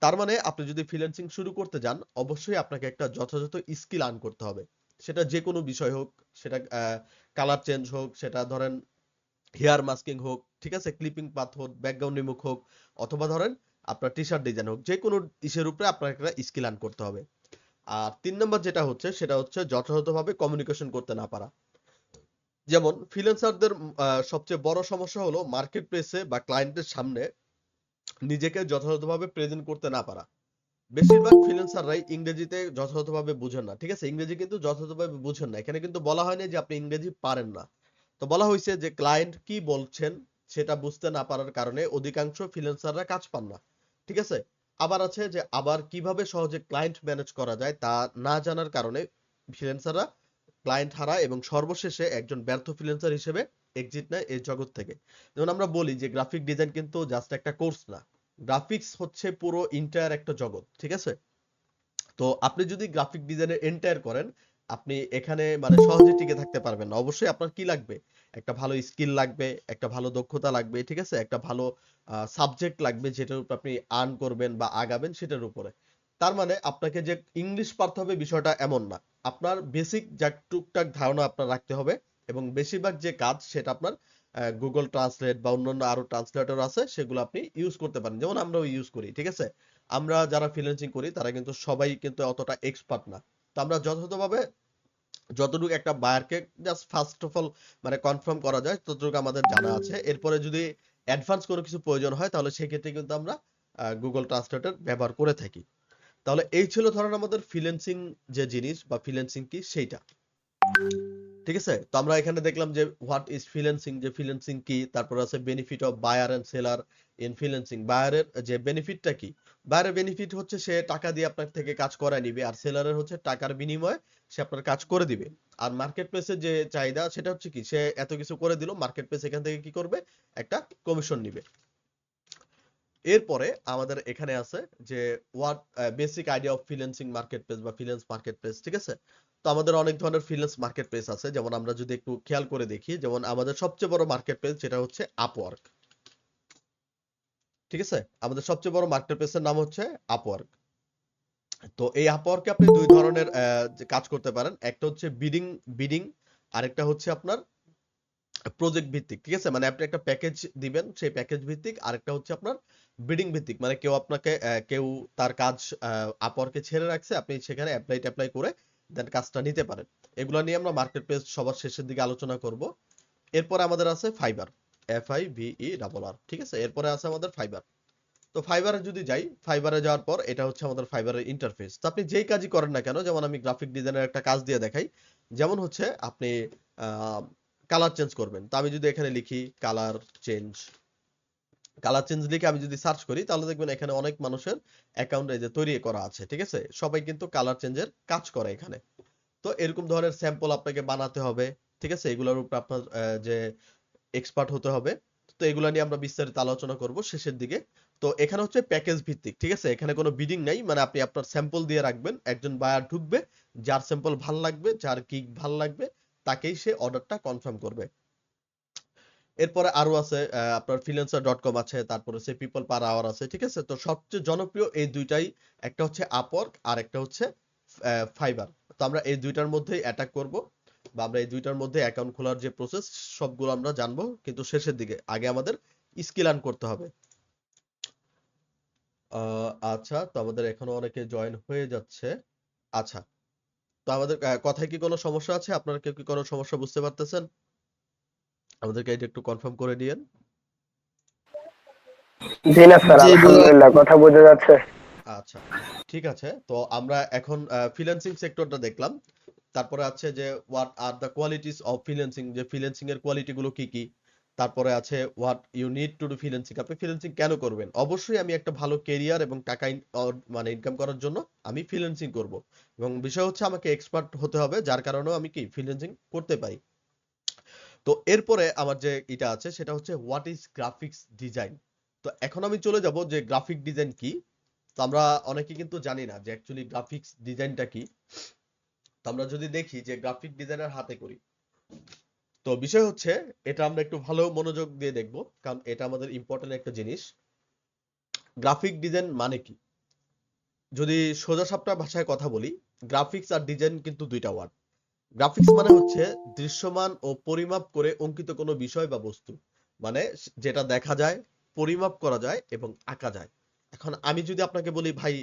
তার মানে আপনি যদি ফ্রিল্যান্সিং শুরু করতে যান, অবশ্যই আপনাকে একটা যথাযথ স্কিল আর্ন করতে হবে। সেটা যেকোনো বিষয় হোক, সেটা কালার চেঞ্জ হোক, সেটা ধরেন হেয়ার মাস্কিং হোক, ঠিক আছে? ক্লিপিং পাথ হোক, ব্যাকগ্রাউন্ড রিমুভ হোক, অথবা ধরেন আপনার টি-শার্ট ডিজাইন হোক। যেকোনো ইসের উপরে আপনার একটা স্কিল আর্ন করতে হবে। আর ৩ নাম্বার যেটা হচ্ছে সেটা হচ্ছে যথাযথভাবে কমিউনিকেশন করতে না পারা। যেমন ফ্রিল্যান্সারদের সবচেয়ে বড় সমস্যা হলো মার্কেট প্লেসে বা ক্লায়েন্টের সামনে নিজেকে যথাযথভাবে প্রেজেন্ট করতে না পারা। বেশিরভাগ ফ্রিল্যান্সাররাই ইংরেজিতে যথাযথভাবে বুঝেন না। ঠিক আছে? ইংরেজি কিন্তু যথাযথভাবে বুঝেন না। এখানে কিন্তু বলা হয়নি যে আপনি ইংরেজি পারেন না। তো বলা হইছে যে ক্লায়েন্ট কি বলছেন সেটা বুঝতে না পারার কারণে অধিকাংশ ফ্রিল্যান্সাররা কাজ পান না। ঠিক আছে? আবার কিভাবে সহজে ক্লায়েন্ট ম্যানেজ করা যায় তা না জানার কারণে ফ্রিল্যান্সাররা ক্লায়েন্ট হারায় এবং সর্বশেষে একজন ব্যর্থ ফ্রিল্যান্সার হিসেবে এক্সিট নেয় এই জগৎ থেকে। যেমন আমরা বলি যে গ্রাফিক ডিজাইন কিন্তু জাস্ট একটা কোর্স না। গ্রাফিক্স হচ্ছে পুরো এন্টায়ার একটা জগৎ। ঠিক আছে? তো আপনি যদি গ্রাফিক ডিজাইনের এন্টায়ার করেন, আপনি এখানে মানে সহজে টিকে থাকতে পারবেন না। অবশ্যই আপনার কি লাগবে? একটা ভালো স্কিল লাগবে, একটা ভালো দক্ষতা লাগবে, ঠিক আছে? একটা ভালো সাবজেক্ট লাগবে যেটার উপর আপনি আর্ন করবেন বা আগাবেন সেটার উপরে। তার মানে আপনাকে যে ইংলিশ পারতে হবে বিষয়টা এমন না। আপনার বেসিক যা টুকটাক ধারণা আপনার রাখতে হবে এবং বেশিরভাগ যে কাজ সেটা আপনার Google Translate বা অন্যান্য আরো ট্রান্সলেটর আছে সেগুলো আপনি ইউজ করতে পারেন। যেমন আমরাও ইউজ করি। ঠিক আছে? আমরা যারা ফ্রিল্যান্সিং করি তারা কিন্তু সবাই কিন্তু অতটা এক্সপার্ট না। তো আমরা যথাযথভাবে যতটুকু একটা বায়ারকে জাস্ট ফার্স্ট অফ অল মানে কনফার্ম করা যায় ততটুকু আমাদের জানা আছে। এরপরে যদি অ্যাডভান্স কোনো কিছু প্রয়োজন হয় তাহলে সেক্ষেত্রে কিন্তু আমরা Google ট্রান্সলেটর ব্যবহার করে থাকি। তাহলে এই ছিল ধরেন আমাদের ফ্রিল্যান্সিং যে জিনিস বা ফ্রিল্যান্সিং কি সেইটা। ঠিক আছে? তো আমরা এখানে দেখলাম যে হোয়াট ইজ ফ্রিল্যান্সিং, যে ফ্রিল্যান্সিং কি, তারপর আছে benefit of buyer and seller in freelancing. বায়ারের যে বেনিফিটটা কি? বায়ারের বেনিফিট হচ্ছে সে টাকা দিয়ে আপনার থেকে কাজ করায় নিবে আর সেলারের হচ্ছে টাকার বিনিময়ে সে আপনার কাজ করে দিবে। আর মার্কেট প্লেসে যে চাহিদা সেটা হচ্ছে কি সে এত কিছু করে দিল, মার্কেট প্লেস এখান থেকে কি করবে? একটা কমিশন নিবে। এরপরে আমাদের এখানে আছে যে what basic idea of freelancing market place বা ফ্রিল্যান্স মার্কেট প্লেস। ঠিক আছে? তো আমাদের অনেক ধরনের ফ্রিল্যান্স মার্কেট প্লেস আছে। যেমন আমরা যদি একটু খেয়াল করে দেখি, যেমন আমাদের সবচেয়ে বড় মার্কেট প্লেস যেটা হচ্ছে আপওয়ার্ক। ঠিক আছে? আমাদের সবচেয়ে বড় মার্কেট প্লেসের নাম হচ্ছে আপওয়ার্ক। তো এই আপওয়ার্কে আপনি দুই ধরনের যে কাজ করতে পারেন। একটা হচ্ছে বিডিং, আরেকটা হচ্ছে আপনার প্রজেক্ট ভিত্তিক। ঠিক আছে? মানে আপনি একটা প্যাকেজ দিবেন, সেই প্যাকেজ ভিত্তিক। আরেকটা হচ্ছে আপনার বিডিং ভিত্তিক। মানে কেউ তার কাজ আপওয়ার্কে ছেড়ে রাখছে, আপনি সেখানে এপ্লাই করে দেন কাজটা নিতে পারেন। এগুলা নিয়ে আমরা মার্কেট প্লেস সবার শেষের দিকে আলোচনা করব। এরপরে আমাদের আছে ফাইবার। FIVERR। ঠিক আছে? এরপরে আছে আমাদের ফাইবার। তো ফাইবারে যদি যাই, ফাইবারে যাওয়ার পর এটা হচ্ছে আমাদের ফাইবারের ইন্টারফেস। তো আপনি যেই কাজই করেন না কেন, যেমন আমি গ্রাফিক ডিজাইনের একটা কাজ দিয়ে দেখাই। যেমন হচ্ছে আপনি আ কালার চেঞ্জ করবেন। তো আমি যদি এখানে লিখি কালার চেঞ্জ লিখে আমি যদি সার্চ করি তাহলে দেখবেন এখানে অনেক মানুষের অ্যাকাউন্ট এই যে তৈরি করা আছে। ঠিক আছে? সবাই কিন্তু কালার চেঞ্জের কাজ করে এখানে। তো এরকম ধরনের স্যাম্পল আপনাকে বানাতে হবে। ঠিক আছে? এগুলোর উপর আপনার যে এক্সপার্ট হতে হবে। তো এগুলা নিয়ে আমরা বিস্তারিত আলোচনা করব শেষের দিকে। তো এখানে হচ্ছে প্যাকেজ ভিত্তিক, ঠিক আছে? এখানে কোনো বিডিং নাই, মানে আপনি আপনার স্যাম্পল দিয়ে রাখবেন, একজন বায়ার ঢুকবে, যার স্যাম্পল ভাল লাগবে, যার কিক ভাল লাগবে, তাকেই সে অর্ডারটা কনফার্ম করবে। এরপরে আরো আছে আপনার freelancer.com আছে, তারপর হচ্ছে পিপল পার আওয়ার আছে, ঠিক আছে? তো সবচেয়ে জনপ্রিয় এই দুইটাই, একটা হচ্ছে আপওয়ার্ক আর একটা হচ্ছে ফাইবার। তো আমরা এই দুইটার মধ্যেই অ্যাটাক করব, বা আমরা এই দুইটার মধ্যে অ্যাকাউন্ট খোলার যে প্রসেস সবগুলো আমরা জানবো, কিন্তু শেষের দিকে। আগে আমাদের স্কিল আর্ন করতে হবে। আচ্ছা, তো আমাদের এখনো অনেকে জয়েন হয়ে যাচ্ছে। আচ্ছা, তো আমাদের কথায় কি কোনো সমস্যা আছে? আপনারা কেউ কি কোনো সমস্যা বুঝতে পারতেছেন? আমাদেরকে এটা একটু কনফার্ম করে দিয়েন। জি না স্যার, জি ভাইয়া। আলহামদুলিল্লাহ কথা বোঝা যাচ্ছে। আচ্ছা, ঠিক আছে। তো আমরা এখন ফ্রিল্যান্সিং সেক্টরটা দেখলাম। তারপরে আছে যে what are the qualities of freelancing, যে ফ্রিল্যান্সিং এর কোয়ালিটি গুলো কি কি। তারপরে আছে what you need to do freelancing, আপনি ফ্রিল্যান্সিং কেন করবেন? অবশ্যই আমি একটা ভালো ক্যারিয়ার এবং টাকা মানে ইনকাম করার জন্য আমি ফ্রিল্যান্সিং করব, এবং বিষয় হচ্ছে আমাকে এক্সপার্ট হতে হবে, যার কারণেও আমি কি ফ্রিল্যান্সিং করতে পারি। তো এরপরে আমার যে এটা আছে সেটা হচ্ছে হোয়াট ইজ গ্রাফিক্স ডিজাইন। তো এখন আমি চলে যাব যে গ্রাফিক ডিজাইন কি। তো আমরা অনেকে কিন্তু জানি না যে অ্যাকচুয়ালি গ্রাফিক্স ডিজাইনটা কি। তো আমরা যদি দেখি যে গ্রাফিক ডিজাইনার হাতে করি, তো বিষয় হচ্ছে এটা আমরা একটু ভালো মনোযোগ দিয়ে দেখব, কারণ এটা আমাদের ইম্পর্টেন্ট একটা জিনিস। গ্রাফিক ডিজাইন মানে কি? যদি সোজাসাপটা ভাষায় কথা বলি, গ্রাফিক্স আর ডিজাইন কিন্তু দুইটা ওয়ার্ড। গ্রাফিক্স মানে হচ্ছে দৃশ্যমান ও পরিমাপ করে অঙ্কিত কোনো বিষয় বা বস্তু, মানে যেটা দেখা যায়, পরিমাপ করা যায় এবং আঁকা যায়। এখন আমি যদি আপনাকে বলি ভাই,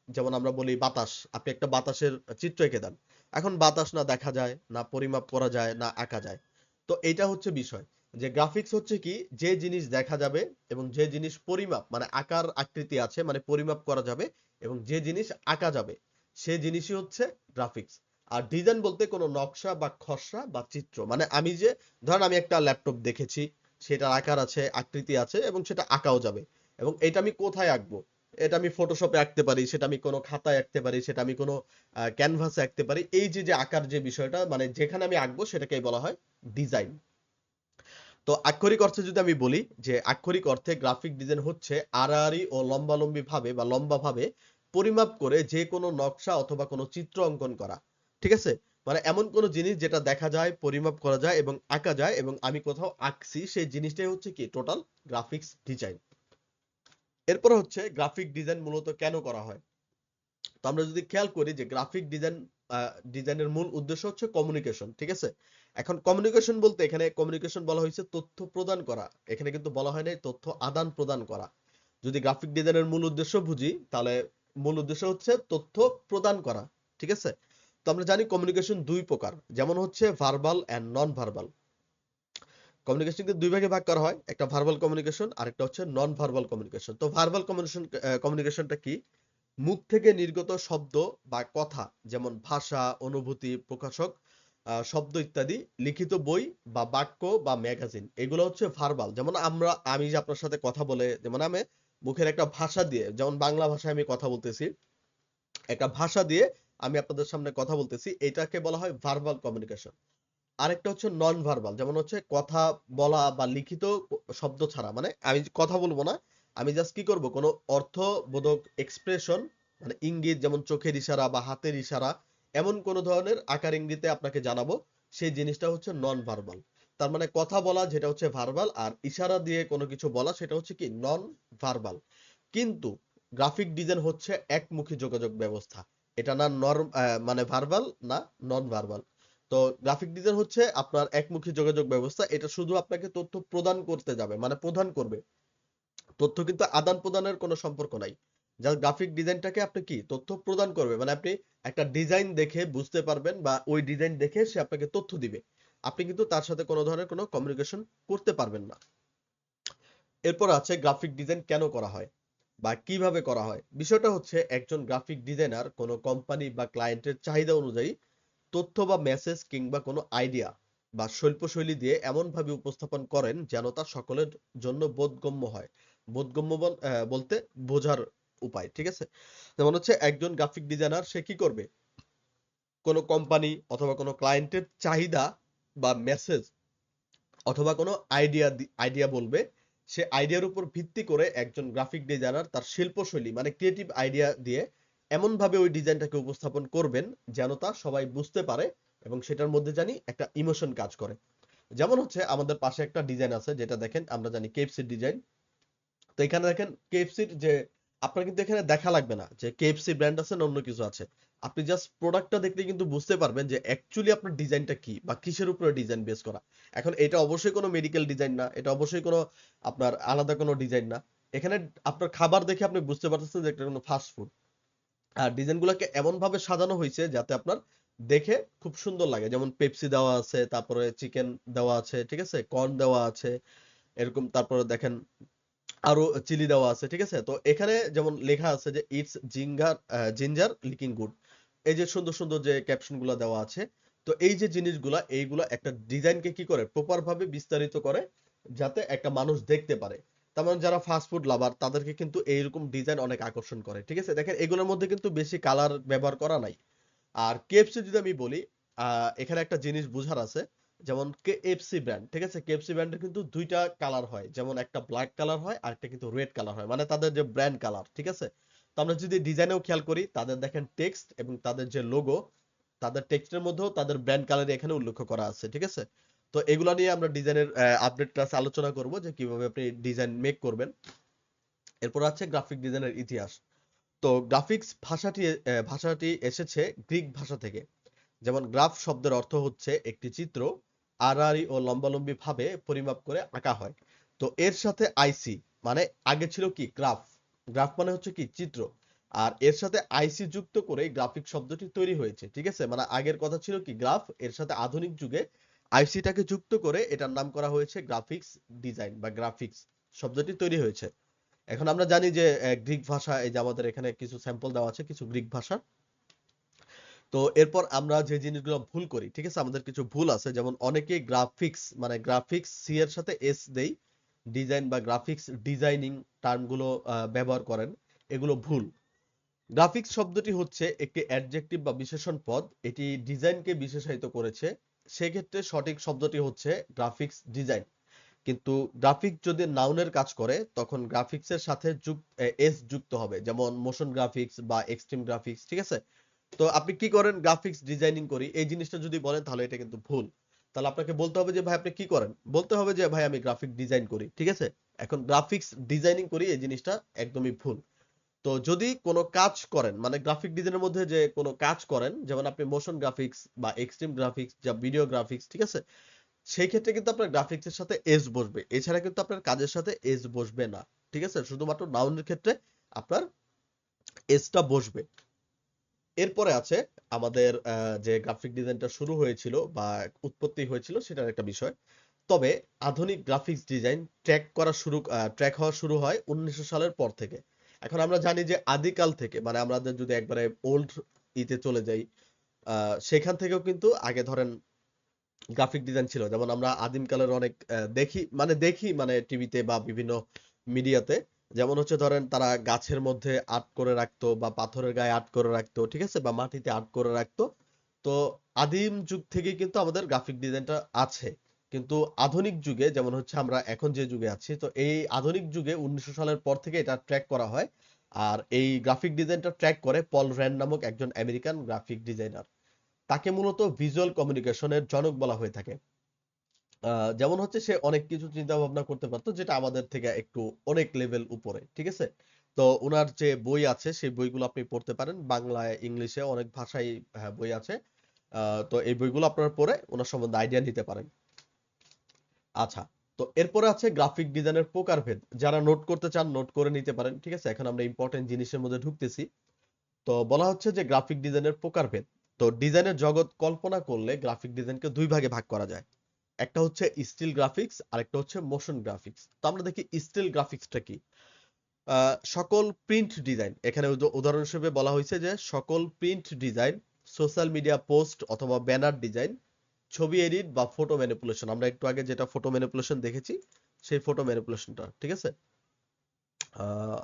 যেমন আমরা বলি বাতাস, আপনি একটা বাতাসের চিত্র এঁকে দেন। এখন বাতাস না দেখা যায়, না পরিমাপ করা যায়, না আঁকা যায়। তো এইটা হচ্ছে বিষয়, যে গ্রাফিক্স হচ্ছে কি, যে জিনিস দেখা যাবে এবং যে জিনিস পরিমাপ মানে আকার আকৃতি আছে, মানে পরিমাপ করা যাবে, এবং যে জিনিস আঁকা যাবে, সে জিনিসই হচ্ছে গ্রাফিক্স। আর ডিজাইন বলতে কোনো নকশা বা খসড়া বা চিত্র, মানে আমি যে ধরেন আমি একটা ল্যাপটপ দেখেছি, সেটার আকার আছে, আকৃতি আছে, এবং সেটা আঁকাও যাবে, এবং এটা আমি কোথায় আঁকবো? এটা আমি ফটোশপে আঁকতে পারি, সেটা আমি কোনো খাতায় আঁকতে পারি, সেটা আমি কোনো ক্যানভাসে আঁকতে পারি। এই যে যে আঁকার যে বিষয়টা, মানে যেখানে আমি আঁকবো সেটাকেই বলা হয় ডিজাইন। তো আক্ষরিক অর্থে যদি আমি বলি, যে আক্ষরিক অর্থে গ্রাফিক ডিজাইন হচ্ছে আড়াআড়ি ও লম্বালম্বি ভাবে বা লম্বা ভাবে পরিমাপ করে যে কোনো নকশা অথবা কোনো চিত্র অঙ্কন করা, ঠিক আছে? মানে এমন কোনো জিনিস যেটা দেখা যায়, পরিমাপ করা যায় এবং আঁকা যায়, এবং আমি কোথাও আঁকছি, সেই জিনিসটাই হচ্ছে কি টোটাল গ্রাফিক্স ডিজাইন। এরপর হচ্ছে গ্রাফিক ডিজাইন মূলত কেন করা হয়। তো আমরা যদি খেয়াল করি যে গ্রাফিক ডিজাইনের মূল উদ্দেশ্য হচ্ছে কমিউনিকেশন, ঠিক আছে? এখন কমিউনিকেশন বলতে এখানে কমিউনিকেশন বলা হয়েছে তথ্য প্রদান করা, এখানে কিন্তু বলা হয় নাই তথ্য আদান প্রদান করা। যদি গ্রাফিক ডিজাইনের মূল উদ্দেশ্য বুঝি, তাহলে মূল উদ্দেশ্য হচ্ছে তথ্য প্রদান করা, ঠিক আছে? তো আমরা জানি কমিউনিকেশন দুই প্রকার, যেমন হচ্ছে ভার্বাল এন্ড নন ভার্বাল। কমিউনিকেশনকে দুই ভাগে ভাগ করা হয়, একটা ভার্বাল কমিউনিকেশন আর একটা হচ্ছে নন ভার্বাল কমিউনিকেশন। তো ভার্বাল কমিউনিকেশনটা কি? মুখ থেকে নির্গত শব্দ বা কথা, যেমন ভাষা, অনুভূতি প্রকাশক শব্দ ইত্যাদি, লিখিত বই বা বাক্য বা ম্যাগাজিন, এগুলো হচ্ছে ভার্বাল। যেমন আমি যে আপনার সাথে কথা বলে, যেমন আমি মুখের একটা ভাষা দিয়ে, যেমন বাংলা ভাষায় আমি কথা বলতেছি, একটা ভাষা দিয়ে আমি আপনাদের সামনে কথা বলতেছি, এটাকে বলা হয় ভার্বাল কমিউনিকেশন। আরেকটা হচ্ছে নন ভার্বাল, যেমন হচ্ছে কথা বলা বা লিখিত শব্দ ছাড়া, মানে আমি কথা বলবো না, আমি জাস্ট কি করব, কোনো অর্থবোধক এক্সপ্রেশন, মানে ইঙ্গিত, যেমন চোখের ইশারা বা হাতের ইশারা, এমন কোন ধরনের আকার ইঙ্গিতে আপনাকে জানাবো, সেই জিনিসটা হচ্ছে নন ভার্বাল। তার মানে কথা বলা যেটা হচ্ছে ভার্বাল, আর ইশারা দিয়ে কোনো কিছু বলা সেটা হচ্ছে কি নন ভার্বাল। কিন্তু গ্রাফিক ডিজাইন হচ্ছে একমুখী যোগাযোগ ব্যবস্থা, এটা না মানে ভার্বাল না নন ভার্বাল। তো গ্রাফিক ডিজাইন হচ্ছে আপনার একমুখী যোগাযোগ ব্যবস্থা, এটা শুধু আপনাকে তথ্য প্রদান করতে যাবে, মানে প্রদান করবে, তথ্য কিন্তু আদান প্রদানের কোনো সম্পর্ক নাই। যা গ্রাফিক ডিজাইনটাকে আপনি কি তথ্য প্রদান করবে, মানে আপনি একটা ডিজাইন দেখে বুঝতে পারবেন, বা ওই ডিজাইন দেখে সে আপনাকে তথ্য দিবে, আপনি কিন্তু তার সাথে কোনো ধরনের কোনো কমিউনিকেশন করতে পারবেন না। এরপর আছে গ্রাফিক ডিজাইন কেন করা হয় বা কিভাবে করা হয়। বিষয়টা হচ্ছে একজন গ্রাফিক ডিজাইনার কোনো কোম্পানি বা ক্লায়েন্টের চাহিদা অনুযায়ী তথ্য বা মেসেজ কিংবা কোনো আইডিয়া বা শিল্পশৈলী দিয়ে এমনভাবে উপস্থাপন করেন যেন তা সকলের জন্য বোধগম্য হয়। বোধগম্য বলতে বোঝার উপায়, ঠিক আছে? যেমন হচ্ছে একজন গ্রাফিক ডিজাইনার সে কি করবে, কোনো কোম্পানি অথবা কোনো ক্লায়েন্টের চাহিদা বা মেসেজ অথবা কোনো আইডিয়া বলবে, সে আইডিয়ার উপর ভিত্তি করে একজন গ্রাফিক ডিজাইনার তার শিল্পশৈলী মানে ক্রিয়েটিভ আইডিয়া দিয়ে এমন ভাবে ওই ডিজাইনটাকে উপস্থাপন করবেন যেন তা সবাই বুঝতে পারে এবং সেটার মধ্যে জানি একটা ইমোশন কাজ করে। যেমন হচ্ছে আমাদের পাশে একটা ডিজাইন আছে, যেটা দেখেন আমরা জানি কেএফসির ডিজাইন। তো এখানে দেখেন কেএফসির যে, আপনার কিন্তু এখানে দেখা লাগবে না যে কেএফসি ব্র্যান্ড আছে না অন্য কিছু আছে। আপনি জাস্ট প্রোডাক্টটা দেখলে কিন্তু বুঝতে পারবেন যে অ্যাকচুয়ালি আপনার ডিজাইনটা কি বা কিসের উপরে ডিজাইন বেস করা। এখন এটা অবশ্যই কোনো মেডিকেল ডিজাইন না, এটা অবশ্যই কোনো আপনার আলাদা কোনো ডিজাইন না। এখানে আপনার খাবার দেখে আপনি বুঝতে পারতেছেন যে এটা কোনো ফাস্ট ফুড। আর ডিজাইনগুলোকে এমন ভাবে সাজানো হয়েছে যাতে আপনার দেখে খুব সুন্দর লাগে। যেমন পেপসি দেওয়া আছে, তারপরে চিকেন দেওয়া আছে, ঠিক আছে, কর্ন দেওয়া আছে এরকম, তারপরে দেখেন আরো চিলি দেওয়া আছে, ঠিক আছে। তো এখানে যেমন লেখা আছে যে ইটস জিঞ্জার লিকিং গুড, এই যে সুন্দর সুন্দর যে ক্যাপশন গুলা দেওয়া আছে। তো এই যে জিনিসগুলা, এইগুলা একটা ডিজাইনকে কি করে প্রপার ভাবে বিস্তারিত করে যাতে একটা মানুষ দেখতে পারে। তার মানে যারা ফাস্ট ফুড লাভার তাদেরকে কিন্তু এইরকম ডিজাইন অনেক আকর্ষণ করে, ঠিক আছে। দেখেন এগুলোর মধ্যে কিন্তু বেশি কালার ব্যবহার করা নাই। আর কেএফসি যদি আমি বলি, এখানে একটা জিনিস বুঝার আছে। যেমন কেএফসি ব্র্যান্ড, ঠিক আছে, কেএফসি ব্র্যান্ডের কিন্তু দুইটা কালার হয়, যেমন একটা ব্ল্যাক কালার হয় আর একটা কিন্তু রেড কালার হয়, মানে তাদের যে ব্র্যান্ড কালার, ঠিক আছে। তো আমরা যদি ডিজাইনেও খেয়াল করি, তাদের দেখেন টেক্সট এবং তাদের যে লোগো, তাদের টেক্সটের মধ্যেও তাদের ব্র্যান্ড কালার এখানে উল্লেখ করা আছে, ঠিক আছে। তো এগুলা নিয়ে আমরা ডিজাইনের আপডেট ক্লাসে আলোচনা করব যে কিভাবে আপনি ডিজাইন মেক করবেন। এরপর আছে গ্রাফিক ডিজাইনের ইতিহাস। তো গ্রাফিক্স ভাষাটি এসেছে গ্রিক ভাষা থেকে। যেমন গ্রাফ শব্দের অর্থ হচ্ছে একটি চিত্র আড়াআড়ি ও লম্বালম্বি ভাবে পরিমাপ করে আঁকা হয়। তো এর সাথে আইসি, মানে আগে ছিল কি গ্রাফ, গ্রাফ মানে হচ্ছে কি চিত্র, আর এর সাথে আইসি যুক্ত করে গ্রাফিক শব্দটি তৈরি হয়েছে, ঠিক আছে। মানে আগের কথা ছিল কি গ্রাফ, এর সাথে আধুনিক যুগে আইসিটাকে যুক্ত করে এটার নাম করা হয়েছে গ্রাফিক্স ডিজাইন বা গ্রাফিক্স শব্দটি তৈরি হয়েছে। এখন আমরা জানি যে গ্রিক ভাষা, এই যে আমাদের এখানে কিছু স্যাম্পল দেওয়া আছে কিছু গ্রিক ভাষা। তো এরপর আমরা যে জিনিসগুলো ভুল করি, ঠিক আছে, আমাদের কিছু ভুল আছে। যেমন অনেকে গ্রাফিক্স মানে গ্রাফিক্স সি এর সাথে এস দেই, ডিজাইন বা গ্রাফিক্স ডিজাইনিং টার্মগুলো ব্যবহার করেন, এগুলো ভুল। গ্রাফিক্স শব্দটি হচ্ছে একটি অ্যাডজেক্টিভ বা বিশেষণ পদ, এটি ডিজাইনকে বিশেষায়িত করেছে। সেক্ষেত্রে সঠিক শব্দটি হচ্ছে গ্রাফিক্স ডিজাইন। কিন্তু গ্রাফিক যদি নাউনের কাজ করে তখন গ্রাফিক্সের সাথে এস যুক্ত হবে, যেমন মোশন গ্রাফিক্স বা এক্সট্রিম গ্রাফিক্স, ঠিক আছে। তো আপনি কি করেন, গ্রাফিক্স ডিজাইনিং করি এই জিনিসটা যদি বলেন তাহলে এটা কিন্তু ভুল। তাহলে আপনাকে বলতে হবে যে ভাই আপনি কি করেন, বলতে হবে যে ভাই আমি গ্রাফিক ডিজাইন করি, ঠিক আছে। এখন গ্রাফিক্স ডিজাইনিং করি এই জিনিসটা একদমই ভুল। তো যদি কোনো কাজ করেন মানে গ্রাফিক ডিজাইনের মধ্যে যে কোনো কাজ করেন, যেমন আপনি মোশন গ্রাফিক্স বা এক্সট্রিম গ্রাফিক্স যা ভিডিও গ্রাফিক্স, ঠিক আছে, সেই ক্ষেত্রে কিন্তু আপনার গ্রাফিক্সের সাথে এস বসবে, এছাড়া কিন্তু আপনার কাজের সাথে এস বসবে না, ঠিক আছে। শুধুমাত্র নাউনের ক্ষেত্রে আপনার এসটা বসবে। এরপরে আছে আমাদের যে গ্রাফিক ডিজাইনটা শুরু হয়েছিল বা উৎপত্তি হয়েছিল সেটার একটা বিষয়। তবে আধুনিক গ্রাফিক্স ডিজাইন ট্র্যাক হওয়া শুরু হয় 1900 সালের পর থেকে। এখন আমরা জানি যে আদিকাল থেকে, মানে আমাদের যদি একবারে ওল্ড ইতে চলে যাই, সেখান থেকেও কিন্তু আগে ধরেন গ্রাফিক ডিজাইন ছিল। যেমন আমরা আদিমকালের অনেক দেখি মানে টিভিতে বা বিভিন্ন মিডিয়াতে, যেমন হচ্ছে ধরেন তারা গাছের মধ্যে আর্ট করে রাখতো বা পাথরের গায়ে আর্ট করে রাখতো, ঠিক আছে, বা মাটিতে আর্ট করে রাখতো। তো আদিম যুগ থেকেই কিন্তু আমাদের গ্রাফিক ডিজাইনটা আছে। কিন্তু আধুনিক যুগে যেমন হচ্ছে আমরা এখন যে যুগে আছি, তো এই আধুনিক যুগে 1900 সালের পর থেকে এটা ট্র্যাক করা হয়। আর এই গ্রাফিক ডিজাইনটা ট্র্যাক করে পল র্যান্ড নামক একজন আমেরিকান গ্রাফিক ডিজাইনার। তাকে মূলত ভিজুয়াল কমিউনিকেশনের জনক বলা হয়ে থাকে। যেমন হচ্ছে সে অনেক কিছু চিন্তা ভাবনা করতে পারতো যেটা আমাদের থেকে একটু অনেক লেভেল উপরে, ঠিক আছে। তো উনার যে বই আছে সেই বইগুলো আপনি পড়তে পারেন, বাংলায় ইংলিশে অনেক ভাষায় বই আছে। তো এই বইগুলো আপনারা পড়ে ওনার সম্বন্ধে আইডিয়া নিতে পারেন। আচ্ছা, তো এরপরে আছে গ্রাফিক ডিজাইনের প্রকারভেদ। যারা নোট করতে চান নোট করে নিতে পারেন, ঠিক আছে। এখন আমরা ইম্পর্টেন্ট জিনিসের মধ্যে ঢুকতেছি। তো বলা হচ্ছে যে গ্রাফিক ডিজাইনের প্রকারভেদ। তো ডিজাইনের জগৎ কল্পনা করলে গ্রাফিক ডিজাইনকে দুই ভাগে ভাগ করা যায়। একটা হচ্ছে স্টিল গ্রাফিক্স আর একটা হচ্ছে মোশন গ্রাফিক্স। তো আমরা দেখি স্টিল গ্রাফিক্সটা কি। সকল প্রিন্ট ডিজাইন, এখানে উদাহরণ হিসেবে বলা হয়েছে যে সকল print design, social media post অথবা ব্যানার ডিজাইন, ছবি এডিট বা ফটো ম্যানিপুলেশন, আমরা একটু আগে যেটা ফটো ম্যানিপুলেশন দেখেছি সেই ফটো ম্যানিপুলেশনটা, ঠিক আছে।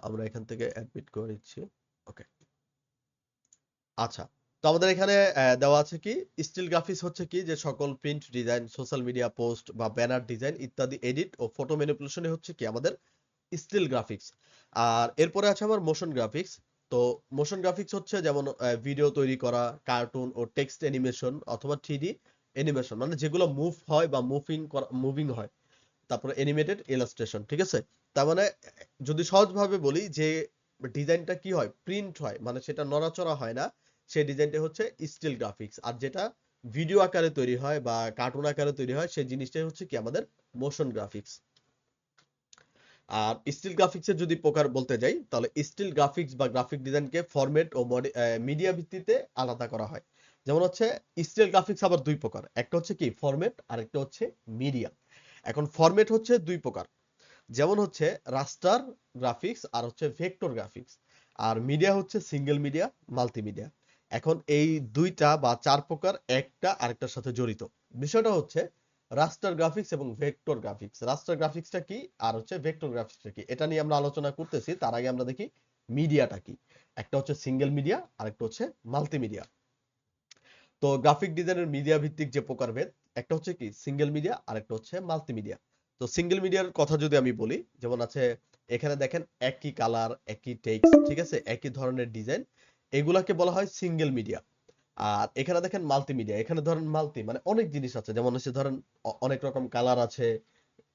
আমরা এখান থেকে অ্যাডমিট করে নিচ্ছি। ওকে, আচ্ছা। তো আমাদের এখানে দেওয়া আছে কি স্টিল গ্রাফিক্স হচ্ছে কি যে সকল print design, social media post বা ব্যানার ডিজাইন ইত্যাদি এডিট ও ফটো ম্যানিপুলেশনে হচ্ছে কি আমাদের স্টিল গ্রাফিক্স। আর এরপরে আছে আমার মোশন গ্রাফিক্স। তো মোশন গ্রাফিক্স হচ্ছে যেমন ভিডিও তৈরি করা, কার্টুন ও টেক্সট অ্যানিমেশন অথবা 3D অ্যানিমেশন, মানে যেগুলো মুভ হয় বা মুভিং হয়। তারপরে অ্যানিমেটেড ইলাস্ট্রেশন, ঠিক আছে? তার মানে যদি সহজভাবে বলি যে ডিজাইনটা কি হয়, প্রিন্ট হয়, মানে সেটা নড়াচড়া হয় না, সেই ডিজাইনটা হচ্ছে স্টিল গ্রাফিক্স। আর যেটা ভিডিও আকারে তৈরি হয় বা কার্টুন আকারে তৈরি হয় সেই জিনিসটাই হচ্ছে কি আমাদের মোশন গ্রাফিক্স। আর স্টিল গ্রাফিক্সের যদি প্রকার বলতে যাই তাহলে স্টিল গ্রাফিক্স বা গ্রাফিক ডিজাইনকে ফরম্যাট ও মিডিয়া ভিত্তিতে আলাদা করা হয়। যেমন হচ্ছে স্টিল গ্রাফিক্স আবার দুই প্রকার, একটা হচ্ছে কি ফরম্যাট আর একটা হচ্ছে মিডিয়া। এখন ফরম্যাট হচ্ছে দুই প্রকার, যেমন হচ্ছে রাস্টার গ্রাফিক্স আর হচ্ছে ভেক্টর গ্রাফিক্স। আর মিডিয়া হচ্ছে সিঙ্গেল মিডিয়া, মাল্টিমিডিয়া। এখন এই দুইটা বা চার প্রকার একটা আরেকটার সাথে জড়িত। বিষয়টা হচ্ছে রাস্টার গ্রাফিক্স এবং ভেক্টর গ্রাফিক্স। রাস্টার গ্রাফিক্সটা কি আর হচ্ছে ভেক্টর গ্রাফিক্সটা কি, এটা নিয়ে আমরা আলোচনা করতেছি। তার আগে আমরা দেখি মিডিয়াটা কি। একটা হচ্ছে সিঙ্গেল মিডিয়া আর একটা হচ্ছে মাল্টিমিডিয়া। তো গ্রাফিক ডিজাইনের মিডিয়া ভিত্তিক যে প্রকারভেদ, একটা হচ্ছে কি সিঙ্গেল মিডিয়া আর একটা হচ্ছে মাল্টিমিডিয়া। তো সিঙ্গেল মিডিয়ার কথা যদি আমি বলি, যেমন আছে এখানে দেখেন একই কালার, একই টেক্সট, ঠিক আছে, একই ধরনের ডিজাইন, এগুলাকে বলা হয় সিঙ্গেল মিডিয়া। আর এখানে দেখেন মাল্টিমিডিয়া, এখানে ধরেন মাল্টি মানে অনেক জিনিস আছে, যেমন হচ্ছে ধরেন অনেক রকম কালার আছে,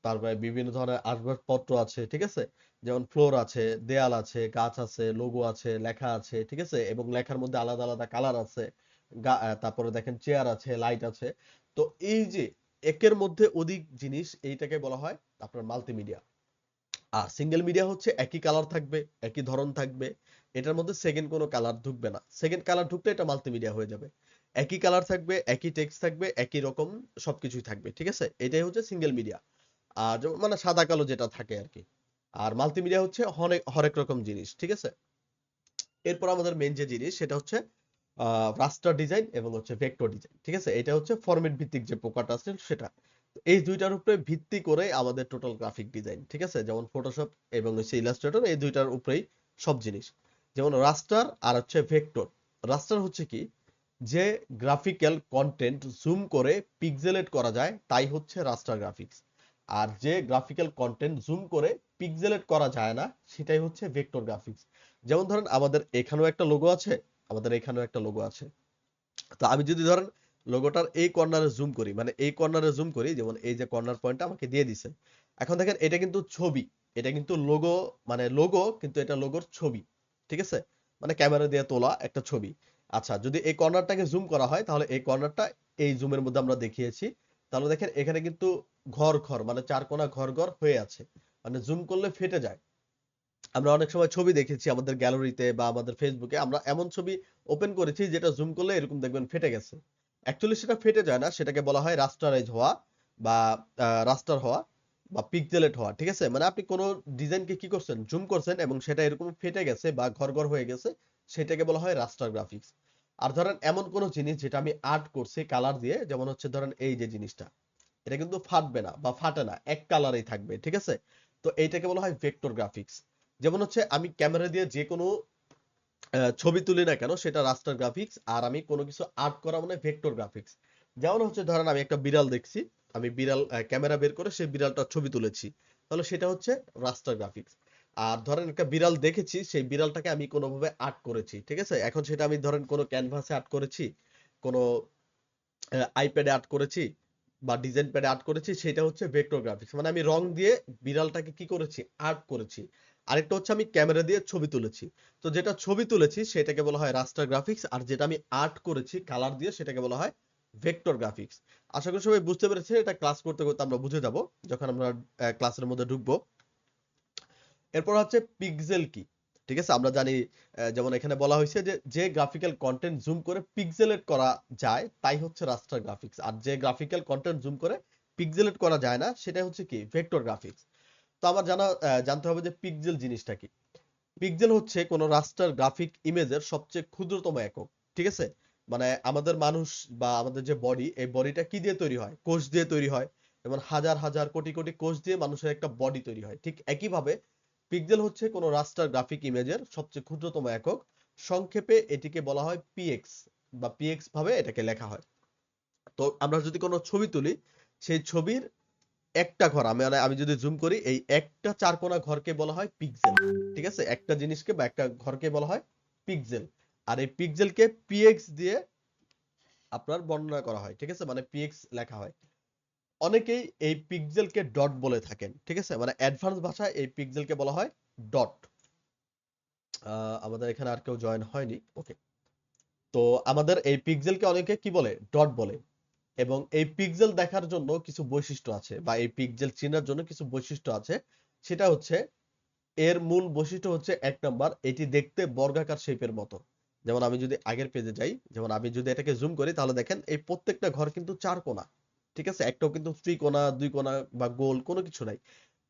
তারপরে বিভিন্ন ধরনের আসবাবপত্র আছে, ঠিক আছে, যেমন ফ্লোর আছে, দেয়াল আছে, গাছ আছে, লোগো আছে, লেখা আছে, ঠিক আছে, এবং লেখার মধ্যে আলাদা আলাদা কালার আছে। তারপরে দেখেন চেয়ার আছে, লাইট আছে। তো এই যে একের মধ্যে অধিক জিনিস, এইটাকে বলা হয় আপনার মাল্টিমিডিয়া। আর সিঙ্গেল মিডিয়া হচ্ছে একই কালার থাকবে, একই ধরন থাকবে, এটার মধ্যে সেকেন্ড কোনো কালার ঢুকবে না। সেকেন্ড কালার ঢুকলে এটা মাল্টিমিডিয়া হয়ে যাবে। একই কালার থাকবে, একই টেক্সট থাকবে, একই রকম সবকিছুই থাকবে, ঠিক আছে, এটাই হচ্ছে সিঙ্গেল মিডিয়া। আর যেমন মানে সাদা কালো যেটা থাকে আর কি। আর মাল্টিমিডিয়া হচ্ছে হরেক রকম জিনিস, ঠিক আছে। এরপর আমাদের মেন যে জিনিস সেটা হচ্ছে রাস্টার ডিজাইন এবং হচ্ছে ভেক্টর ডিজাইন, ঠিক আছে, এটা হচ্ছে ফরম্যাট ভিত্তিক যে প্রকারটা আছে সেটা। এই দুইটার উপরে ভিত্তি করে আমাদের টোটাল গ্রাফিক ডিজাইন, ঠিক আছে, যেমন ফটোশপ এবং হচ্ছে ইলাস্ট্রেটর, এই দুইটার উপরেই সব জিনিস। যেমন রাস্টার আর হচ্ছে ভেক্টর। রাস্টার হচ্ছে কি যে গ্রাফিক্যাল কন্টেন্ট জুম করে পিক্সেলেট করা যায়, তাই হচ্ছে রাস্টার গ্রাফিক্স। আর যে গ্রাফিক্যাল কন্টেন্ট জুম করে পিক্সেলেট করা যায় না, সেটাই হচ্ছে ভেক্টর গ্রাফিক্স। যেমন ধরেন আমাদের এখানেও একটা লোগো আছে, আমাদের এখানেও একটা লোগো আছে। তো আমি যদি ধরেন লোগোটার এই কর্নারে জুম করি, মানে এই কর্নারে জুম করি, যেমন এই যে কর্নার পয়েন্টটা আমাকে দিয়ে দিছে, এখন দেখেন এটা কিন্তু ছবি, এটা কিন্তু লোগো, মানে লোগো কিন্তু এটা লোগোর ছবি, ঠিক আছে, মানে ক্যামেরা দিয়ে তোলা একটা ছবি। আচ্ছা, যদি এই কর্নারটাকে জুম করা হয় তাহলে এই কর্নারটা এই জুমের মধ্যে আমরা দেখিয়েছি, তাহলে দেখেন এখানে কিন্তু ঘর ঘর মানে চার কোণা ঘর ঘর হয়ে আছে, মানে জুম করলে ফেটে যায়। আমরা অনেক সময় ছবি দেখেছি আমাদের গ্যালারিতে বা আমাদের ফেসবুকে, আমরা এমন ছবি ওপেন করেছি যেটা জুম করলে এরকম দেখবেন ফেটে গেছে। অ্যাকচুয়ালি সেটা ফেটে যায় না, সেটাকে বলা হয় রাস্টারাইজ হওয়া বা রাস্টার হওয়া বা পিক্সেলেট হওয়া, ঠিক আছে, মানে আপনি কোনো ডিজাইনকে কি করছেন, জুম করছেন এবং সেটা এরকম ফেটে গেছে বা ঘর ঘর হয়ে গেছে, সেটাকে বলা হয় রাস্টার গ্রাফিক্স। আর ধরেন এমন কোনো জিনিস যেটা আমি আর্ট করছি কালার দিয়ে, যেমন হচ্ছে ধরেন এই যে জিনিসটা, এটা কিন্তু ফাটবে না বা ফাটে না, এক কালারেই থাকবে, ঠিক আছে, তো এইটাকে বলা হয় ভেক্টর গ্রাফিক্স। যেমন হচ্ছে আমি ক্যামেরা দিয়ে যে কোনো ছবি তুলি না কেন সেটা রাস্টার গ্রাফিক্স, আর আমি কোনো কিছু আর্ট করা মানে ভেক্টর গ্রাফিক্স। যেমন হচ্ছে ধরেন আমি একটা বিড়াল দেখছি, আমি বিড়াল ক্যামেরা বের করে সেই বিড়ালটার ছবি তুলেছি, তাহলে সেটা হচ্ছে রাস্টার গ্রাফিক্স। আর ধরেন একটা বিড়াল দেখেছি, সেই বিড়ালটাকে আমি কোনোভাবে আর্ট করেছি, ঠিক আছে, এখন সেটা আমি ধরেন কোনো ক্যানভাসে আর্ট করেছি, কোনো আইপ্যাডে আর্ট করেছি বা ডিজাইন প্যাডে আর্ট করেছি, সেটা হচ্ছে ভেক্টর গ্রাফিক্স, মানে আমি রং দিয়ে বিড়ালটাকে কি করেছি, আর্ট করেছি। আরেকটা হচ্ছে আমি ক্যামেরা দিয়ে ছবি তুলেছি। তো যেটা ছবি তুলেছি সেটাকে বলা হয় রাস্টার গ্রাফিক্স, আর যেটা আমি আর্ট করেছি কালার দিয়ে সেটাকে বলা হয় ভেক্টর গ্রাফিক্স। আশা করি সবাই বুঝতে পেরেছে, এটা ক্লাস করতে করতে আমরা বুঝে যাব যখন আমরা ক্লাসের মধ্যে ঢুকবো। এরপর হচ্ছে পিক্সেল কি, ঠিক আছে, আমরা জানি যেমন এখানে বলা হয়েছে যে যে গ্রাফিক্যাল কন্টেন্ট জুম করে পিক্সেলেট করা যায় তাই হচ্ছে রাস্টার গ্রাফিক্স, আর যে গ্রাফিক্যাল কন্টেন্ট জুম করে পিক্সেলেট করা যায় না সেটা হচ্ছে কি ভেক্টর গ্রাফিক্স। তো আমার জানতে হবে যে পিক্সেল জিনিসটা কি। পিক্সেল হচ্ছে কোন রাস্টার গ্রাফিক ইমেজের সবচেয়ে ক্ষুদ্রতম একক, ঠিক আছে, মানে আমাদের মানুষ বা আমাদের যে বডি, এই বডিটা কি দিয়ে তৈরি হয়, কোষ দিয়ে তৈরি হয়, যেমন হাজার হাজার কোটি কোটি কোষ দিয়ে মানুষের একটা বডি তৈরি হয়, ঠিক একইভাবে পিক্সেল হচ্ছে কোন রাস্টার গ্রাফিক ইমেজের সবচেয়ে ক্ষুদ্রতম একক। সংক্ষেপে এটিকে বলা হয় পিএক্স, বা পিএক্স ভাবে এটাকে লেখা হয়। তো আমরা যদি কোনো ছবি তুলি, সেই ছবির একটা ঘর, আমি যদি জুম করি, এই একটা চারকোনা ঘরকে বলা হয় পিক্সেল। ঠিক আছে, একটা জিনিসকে বা একটা ঘরকে বলা হয় পিক্সেল। আর এই পিক্সেলকে পিএক্স দিয়ে আপনার বর্ণনা করা হয়। ঠিক আছে, মানে পিএক্স লেখা হয়। অনেকেই এই পিক্সেলকে ডট বলে থাকেন। ঠিক আছে, মানে অ্যাডভান্স ভাষায় এই পিক্সেলকে বলা হয় ডট। আমাদের এখানে আর কেউ জয়েন হয়নি, ওকে। তো আমাদের এই পিক্সেলকে অনেকে কি বলে, ডট বলে। এবং এই পিক্সেল দেখার জন্য কিছু বৈশিষ্ট্য আছে, বা এই পিক্সেল চেনার জন্য কিছু বৈশিষ্ট্য আছে। সেটা হচ্ছে, এর মূল বৈশিষ্ট্য হচ্ছে ১ নাম্বার, এটি দেখতে বর্গাকার শেপের মতো। যেমন আমি যদি আগের পেজে যাই, যেমন আমি যদি এটাকে জুম করি, তাহলে দেখেন এই প্রত্যেকটা ঘর কিন্তু ৪ কোণা। ঠিক আছে, একটাও কিন্তু ত্রিকোণা, ২ কোণা বা গোল কোনো কিছু নাই।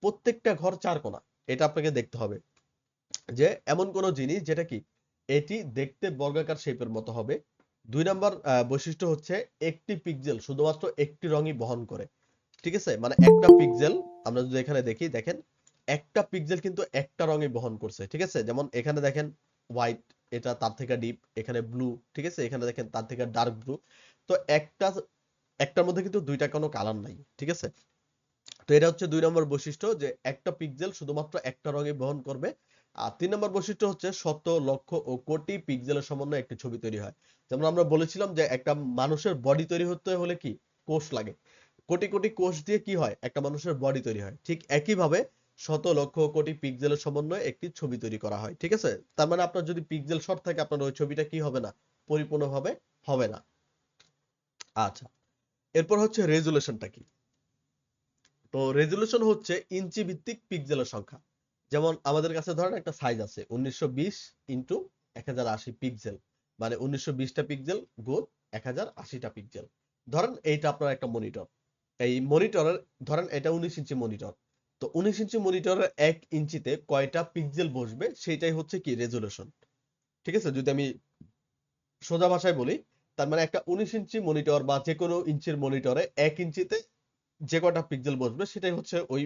প্রত্যেকটা ঘর ৪ কোণা। এটা আপনাকে দেখতে হবে যে এমন কোন জিনিস যেটা কি এটি দেখতে বর্গাকার শেপের মতো হবে। ২ নাম্বার বৈশিষ্ট্য হচ্ছে, একটি পিক্সেল শুধুমাত্র একটি রঙই বহন করে। ঠিক আছে, মানে একটা পিক্সেল, আমরা যদি এখানে দেখি, দেখেন একটা পিক্সেল কিন্তু একটা রঙই বহন করছে। ঠিক আছে, যেমন এখানে দেখেন হোয়াইট, এটা তার থেকে ডিপ, এখানে ব্লু। ঠিক আছে, এখানে দেখেন তার থেকে ডার্ক ব্লু। তো একটার মধ্যে কিন্তু দুইটা কোনো কালার নাই। ঠিক আছে, তো এটা হচ্ছে ২ নম্বর বৈশিষ্ট্য, যে একটা পিক্সেল শুধুমাত্র একটা রঙই বহন করবে। আর ৩ নম্বর বৈশিষ্ট্য হচ্ছে, শত লক্ষ ও কোটি পিক্সেলের সমন্বয়ে একটি ছবি তৈরি হয়। যেমন আমরা বলেছিলাম যে একটা মানুষের বডি তৈরি হতে হলে কি কোষ লাগে, কোটি কোটি কোষ দিয়ে কি হয়, একটা মানুষের বডি তৈরি হয়। ঠিক একইভাবে শত লক্ষ কোটি পিক্সেলের সমন্বয়ে একটি ছবি তৈরি করা হয়। ঠিক আছে, তার মানে আপনার যদি পিক্সেল শর্ট থাকে, আপনার ওই ছবিটা কি হবে না, পরিপূর্ণভাবে হবে না। আচ্ছা, এরপর হচ্ছে রেজুলেশনটা কি। তো রেজুলেশন হচ্ছে ইঞ্চি ভিত্তিক পিক্সেলের সংখ্যা। যেমন আমাদের কাছে ধরেন একটা সাইজ আছে 1920 ইন্টু 1080 পিক্সেল, মানে 1920টা পিক্সেল গুণ 1080টা পিক্সেল। ধরেন এইটা আপনার একটা মনিটর, এই মনিটরের ধরেন এটা 19 ইঞ্চি মনিটর। তো 19 ইঞ্চি মনিটরের 1 ইঞ্চিতে কয়টা পিক্সেল বসবে, সেটাই হচ্ছে কি রেজুলেশন। ঠিক আছে, যদি আমি সোজা ভাষায় বলি, তার মানে একটা 19 ইঞ্চি মনিটর বা যে কোনো ইঞ্চির মনিটরে 1 ইঞ্চিতে যে কয়টা পিক্সেল বসবে, সেটাই হচ্ছে ওই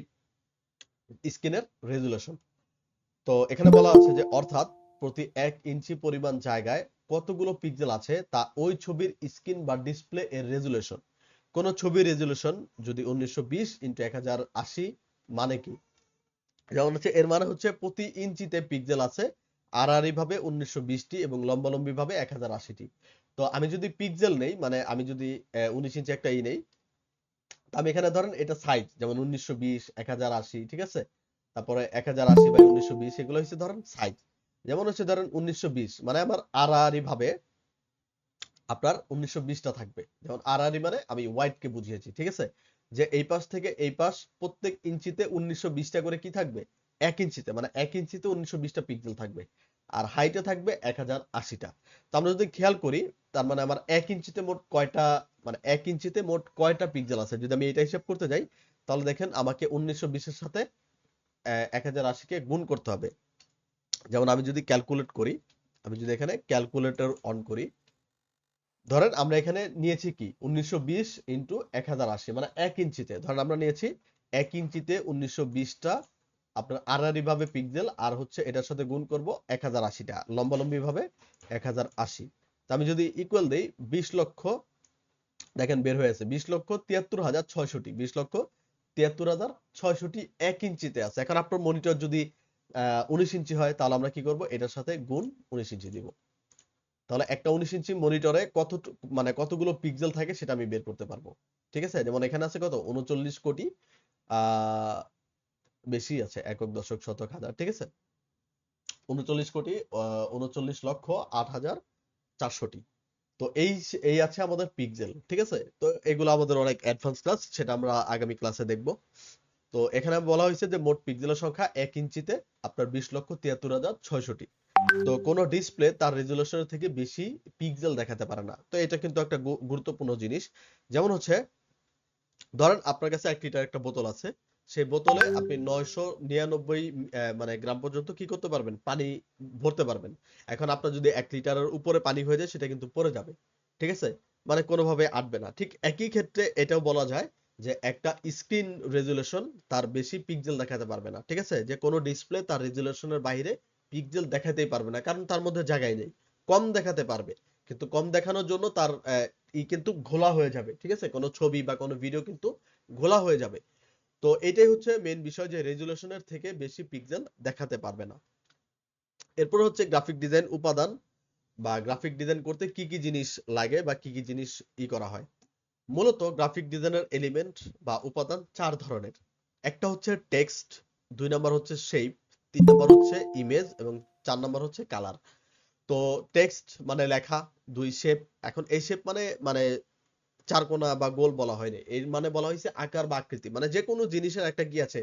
স্ক্রিনের রেজুলেশন। তো এখানে বলা আছে যে, অর্থাৎ প্রতি 1 ইঞ্চি পরিমাণ জায়গায় কতগুলো পিক্সেল আছে তা ওই ছবির স্ক্রিন বা ডিসপ্লে এর রেজুলেশন। কোন ছবির রেজুলেশন যদি 1920 ইন্টু 1080 মানে কি, যেমন হচ্ছে এর মানে হচ্ছে প্রতি ইঞ্চিতে পিক্সেল আছে আড়াআড়ি ভাবে 1920টি এবং লম্বালম্বি ভাবে 1080টি। তো আমি যদি পিক্সেল নেই, মানে আমি যদি 19 ইঞ্চি একটা নেই, আমি এখানে ধরেন এটা সাইজ, যেমন 1920 1080, ঠিক আছে, তারপরে 1080 বাই 1920, এগুলো হচ্ছে ধরেন সাইজ। যেমন হচ্ছে ধরেন 1920 মানে আমার আড়াআড়ি ভাবে আপনার 1920টা থাকবে। যেমন আড়াআড়ি মানে আমি ওয়াইড কে বুঝিয়েছি। ঠিক আছে, যে এই পাশ থেকে এই পাশ প্রত্যেক ইঞ্চিতে 1920টা করে কি থাকবে, 1 ইঞ্চিতে, মানে 1 ইঞ্চিতে 1920টা পিক্সেল থাকবে। আর হাইটে থাকবে 1080টা। তো আমরা যদি খেয়াল করি, তার মানে আমার 1 ইঞ্চিতে মোট কয়টা, মানে 1 ইঞ্চিতে মোট কয়টা পিক্সেল আছে, যদি আমি এটা হিসাব করতে যাই, তাহলে দেখেন আমাকে 1920 এর সাথে 1080 কে গুণ করতে হবে। যেমন আমি যদি ক্যালকুলেট করি, আমি যদি এখানে ক্যালকুলেটর অন করি, ধরেন আমরা এখানে নিয়েছি কি 1920 ইন্টু 1080, মানে 1 ইঞ্চিতে ধরেন আমরা নিয়েছি 1 ইঞ্চিতে 1920টা আপনার আড়াআড়ি ভাবে পিক্সেল, আর হচ্ছে এটার সাথে গুণ করব 1080টা লম্বালম্বি ভাবে 1080। তো আমি যদি ইকুয়াল দেই 20 লক্ষ, দেখেন বের হয়েছে 20,73,600টি, 20,73,600টি 1 ইঞ্চিতে আছে। এখন আপনার মনিটর যদি 19 ইঞ্চি হয়, তাহলে আমরা কি করব, এটার সাথে গুণ 19 ইঞ্চি দিব। তাহলে একটা 19 ইঞ্চি মনিটরে মানে কতগুলো পিক্সেল থাকে সেটা আমি বের করতে পারবো। ঠিক আছে, যেমন এখানে আছে কত, 39 কোটি, আহ বেশি আছে, একক দশক শতক হাজার। ঠিক আছে, 39 কোটি 39,08,400টি। তো এই আছে আমাদের পিক্সেল। ঠিক আছে, তো এগুলো আমাদের অনেক অ্যাডভান্স ক্লাস, সেটা আমরা আগামী ক্লাসে দেখব। তো এখানে বলা হয়েছে যে মোট পিক্সেলের সংখ্যা 1 ইঞ্চিতে আপনার 20,73,600টি। তো কোন ডিসপ্লে তার রেজুলেশনের থেকে বেশি পিক্সেল দেখাতে পারে না। তো এটা কিন্তু একটা গুরুত্বপূর্ণ জিনিস। যেমন হচ্ছে ধরেন আপনার কাছে 1 লিটার একটা বোতল আছে, সেই বোতলে আপনি 999 মানে গ্রাম পর্যন্ত কি করতে পারবেন, পানি ভরতে পারবেন। এখন আপনার যদি 1 লিটারের উপরে পানি হয়ে যায়, সেটা কিন্তু পড়ে যাবে। ঠিক আছে, মানে কোনোভাবে আটবে না। ঠিক একই ক্ষেত্রে এটাও বলা যায় যে একটা স্ক্রিন রেজুলেশন তার বেশি পিক্সেল দেখাতে পারবে না। ঠিক আছে, যে কোনো ডিসপ্লে তার রেজুলেশনের বাইরে পিক্সেল দেখাতেই পারবে না, কারণ তার মধ্যে জায়গায় নেই। কম দেখাতে পারবে, কিন্তু কম দেখানোর জন্য তার কিন্তু ঘোলা হয়ে যাবে, ঠিক আছে, কোনো ছবি বা কোনো ভিডিও কিন্তু ঘোলা হয়ে যাবে। তো এটাই হচ্ছে মেইন বিষয়, যে রেজুলেশনের থেকে বেশি পিক্সেল দেখাতে পারবে না। এরপর হচ্ছে গ্রাফিক ডিজাইন উপাদান, বা গ্রাফিক ডিজাইন করতে কি কি জিনিস লাগে বা কি কি জিনিস করা হয়। মূলত গ্রাফিক ডিজাইনের এলিমেন্ট বা উপাদান 4 ধরনের। একটা হচ্ছে টেক্সট, 2 নাম্বার হচ্ছে শেপ, 3 নাম্বার হচ্ছে ইমেজ এবং 4 নাম্বার হচ্ছে কালার। তো টেক্সট মানে লেখা, 2 শেপ। এখন এই শেপ মানে মানে চারকোনা বা গোল বলা হয়নি, এর মানে বলা হয়েছে আকার বা আকৃতি, মানে যে কোনো জিনিসের একটা কি আছে,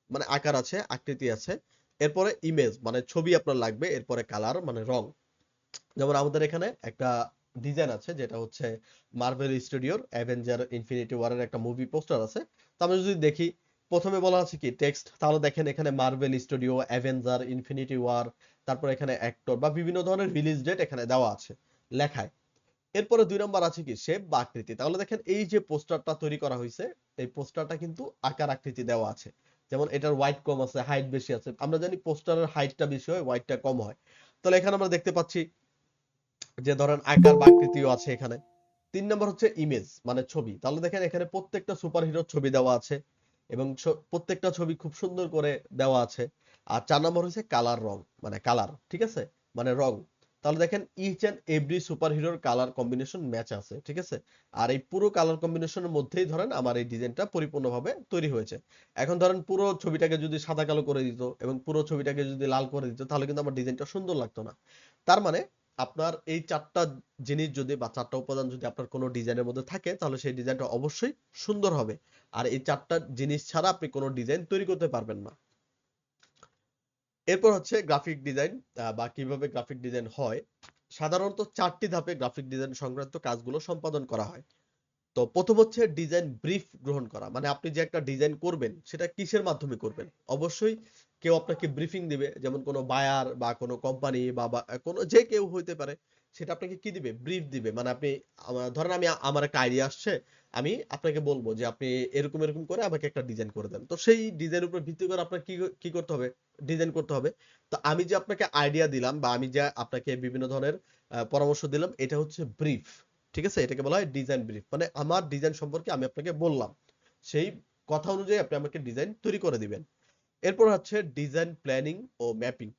মানে আকার আছে, আকৃতি আছে। এরপরে ইমেজ মানে ছবি আপনার লাগবে, এরপরে কালার মানে রং। যেমন আমাদের এখানে একটা ডিজাইন আছে, যেটা হচ্ছে মার্ভেল স্টুডিওর অ্যাভেঞ্জার ইনফিনিটি ওয়ারের একটা মুভি পোস্টার আছে। তো আমরা যদি দেখি, প্রথমে বলা আছে কি টেক্সট, তাহলে দেখেন এখানে Marvel Studio, Avenger Infinity War, তারপর এখানে অ্যাক্টর বা বিভিন্ন ধরনের রিলিজ ডেট এখানে দেওয়া আছে লেখায়। এরপরে 2 নাম্বার আছে কি শেপ বা আকৃতি। তাহলে দেখেন এই যে পোস্টারটা তৈরি করা হয়েছে, এই পোস্টারটা কিন্তু আকার আকৃতি দেওয়া আছে। যেমন এটার ওয়াইড কম আছে, হাইট বেশি আছে। আমরা জানি পোস্টারের হাইটটা বেশি হয়, ওয়াইডটা কম হয়। তাহলে এখানে আমরা দেখতে পাচ্ছি যে ধরেন আকার বা আকৃতিও আছে এখানে। 3 নাম্বার হচ্ছে ইমেজ মানে ছবি। তাহলে দেখেন এখানে প্রত্যেকটা সুপার হিরোর ছবি দেওয়া আছে এবং প্রত্যেকটা ছবি খুব সুন্দর করে দেওয়া আছে। আর 4 নাম্বার হচ্ছে কালার, রং মানে কালার, ঠিক আছে, মানে রং। তাহলে দেখেন ইচ এন্ড এভরি সুপার হিরোর কালার কম্বিনেশন ম্যাচ আছে, ঠিক আছে। আর এই পুরো কালার কম্বিনেশনের মধ্যেই ধরেন আমার এই ডিজাইনটা পরিপূর্ণভাবে তৈরি হয়েছে। এখন ধরেন পুরো ছবিটাকে যদি সাদা কালো করে দিত এবং পুরো ছবিটাকে যদি লাল করে দিত, তাহলে কিন্তু আমার ডিজাইনটা সুন্দর লাগতো না। তার মানে আপনার এই 4টা জিনিস যদি বা 4টা উপাদান যদি আপনার কোনো ডিজাইনের মধ্যে থাকে, তাহলে সেই ডিজাইনটা অবশ্যই সুন্দর হবে। আর এই 4টা জিনিস ছাড়া আপনি কোনো ডিজাইন তৈরি করতে পারবেন না। এরপর হচ্ছে গ্রাফিক ডিজাইন, বা কিভাবে গ্রাফিক ডিজাইন হয়। সাধারণত 4টি ধাপে গ্রাফিক ডিজাইন সংক্রান্ত কাজগুলো সম্পাদন করা হয়। তো প্রথম হচ্ছে ডিজাইন ব্রিফ গ্রহণ করা, মানে আপনি যে একটা ডিজাইন করবেন সেটা কিসের মাধ্যমে করবেন। অবশ্যই কেউ আপনাকে ব্রিফিং দিবে, যেমন কোনো বায়ার বা কোনো কোম্পানি বা কোনো যে কেউ হইতে পারে, সেটা আপনাকে কি দিবে, ব্রিফ দিবে। মানে আপনি ধরেন আমি আমার একটা আইডিয়া আসছে, আমি আপনাকে বলবো যে আপনি এরকম এরকম করে আমাকে একটা ডিজাইন করে দেন। তো সেই ডিজাইনের উপর ভিত্তি করে আপনার কি কি করতে হবে, ডিজাইন করতে হবে। তো আমি যে আপনাকে আইডিয়া দিলাম বা আমি যে আপনাকে বিভিন্ন ধরনের পরামর্শ দিলাম, এটা হচ্ছে ব্রিফ, ঠিক আছে। এটাকে বলা হয় ডিজাইন ব্রিফ, মানে আমার ডিজাইন সম্পর্কে আমি আপনাকে বললাম, সেই কথা অনুযায়ী আপনি আমাকে ডিজাইন তৈরি করে দিবেন। এরপর হচ্ছে ডিজাইন প্ল্যানিং ও ম্যাপিং,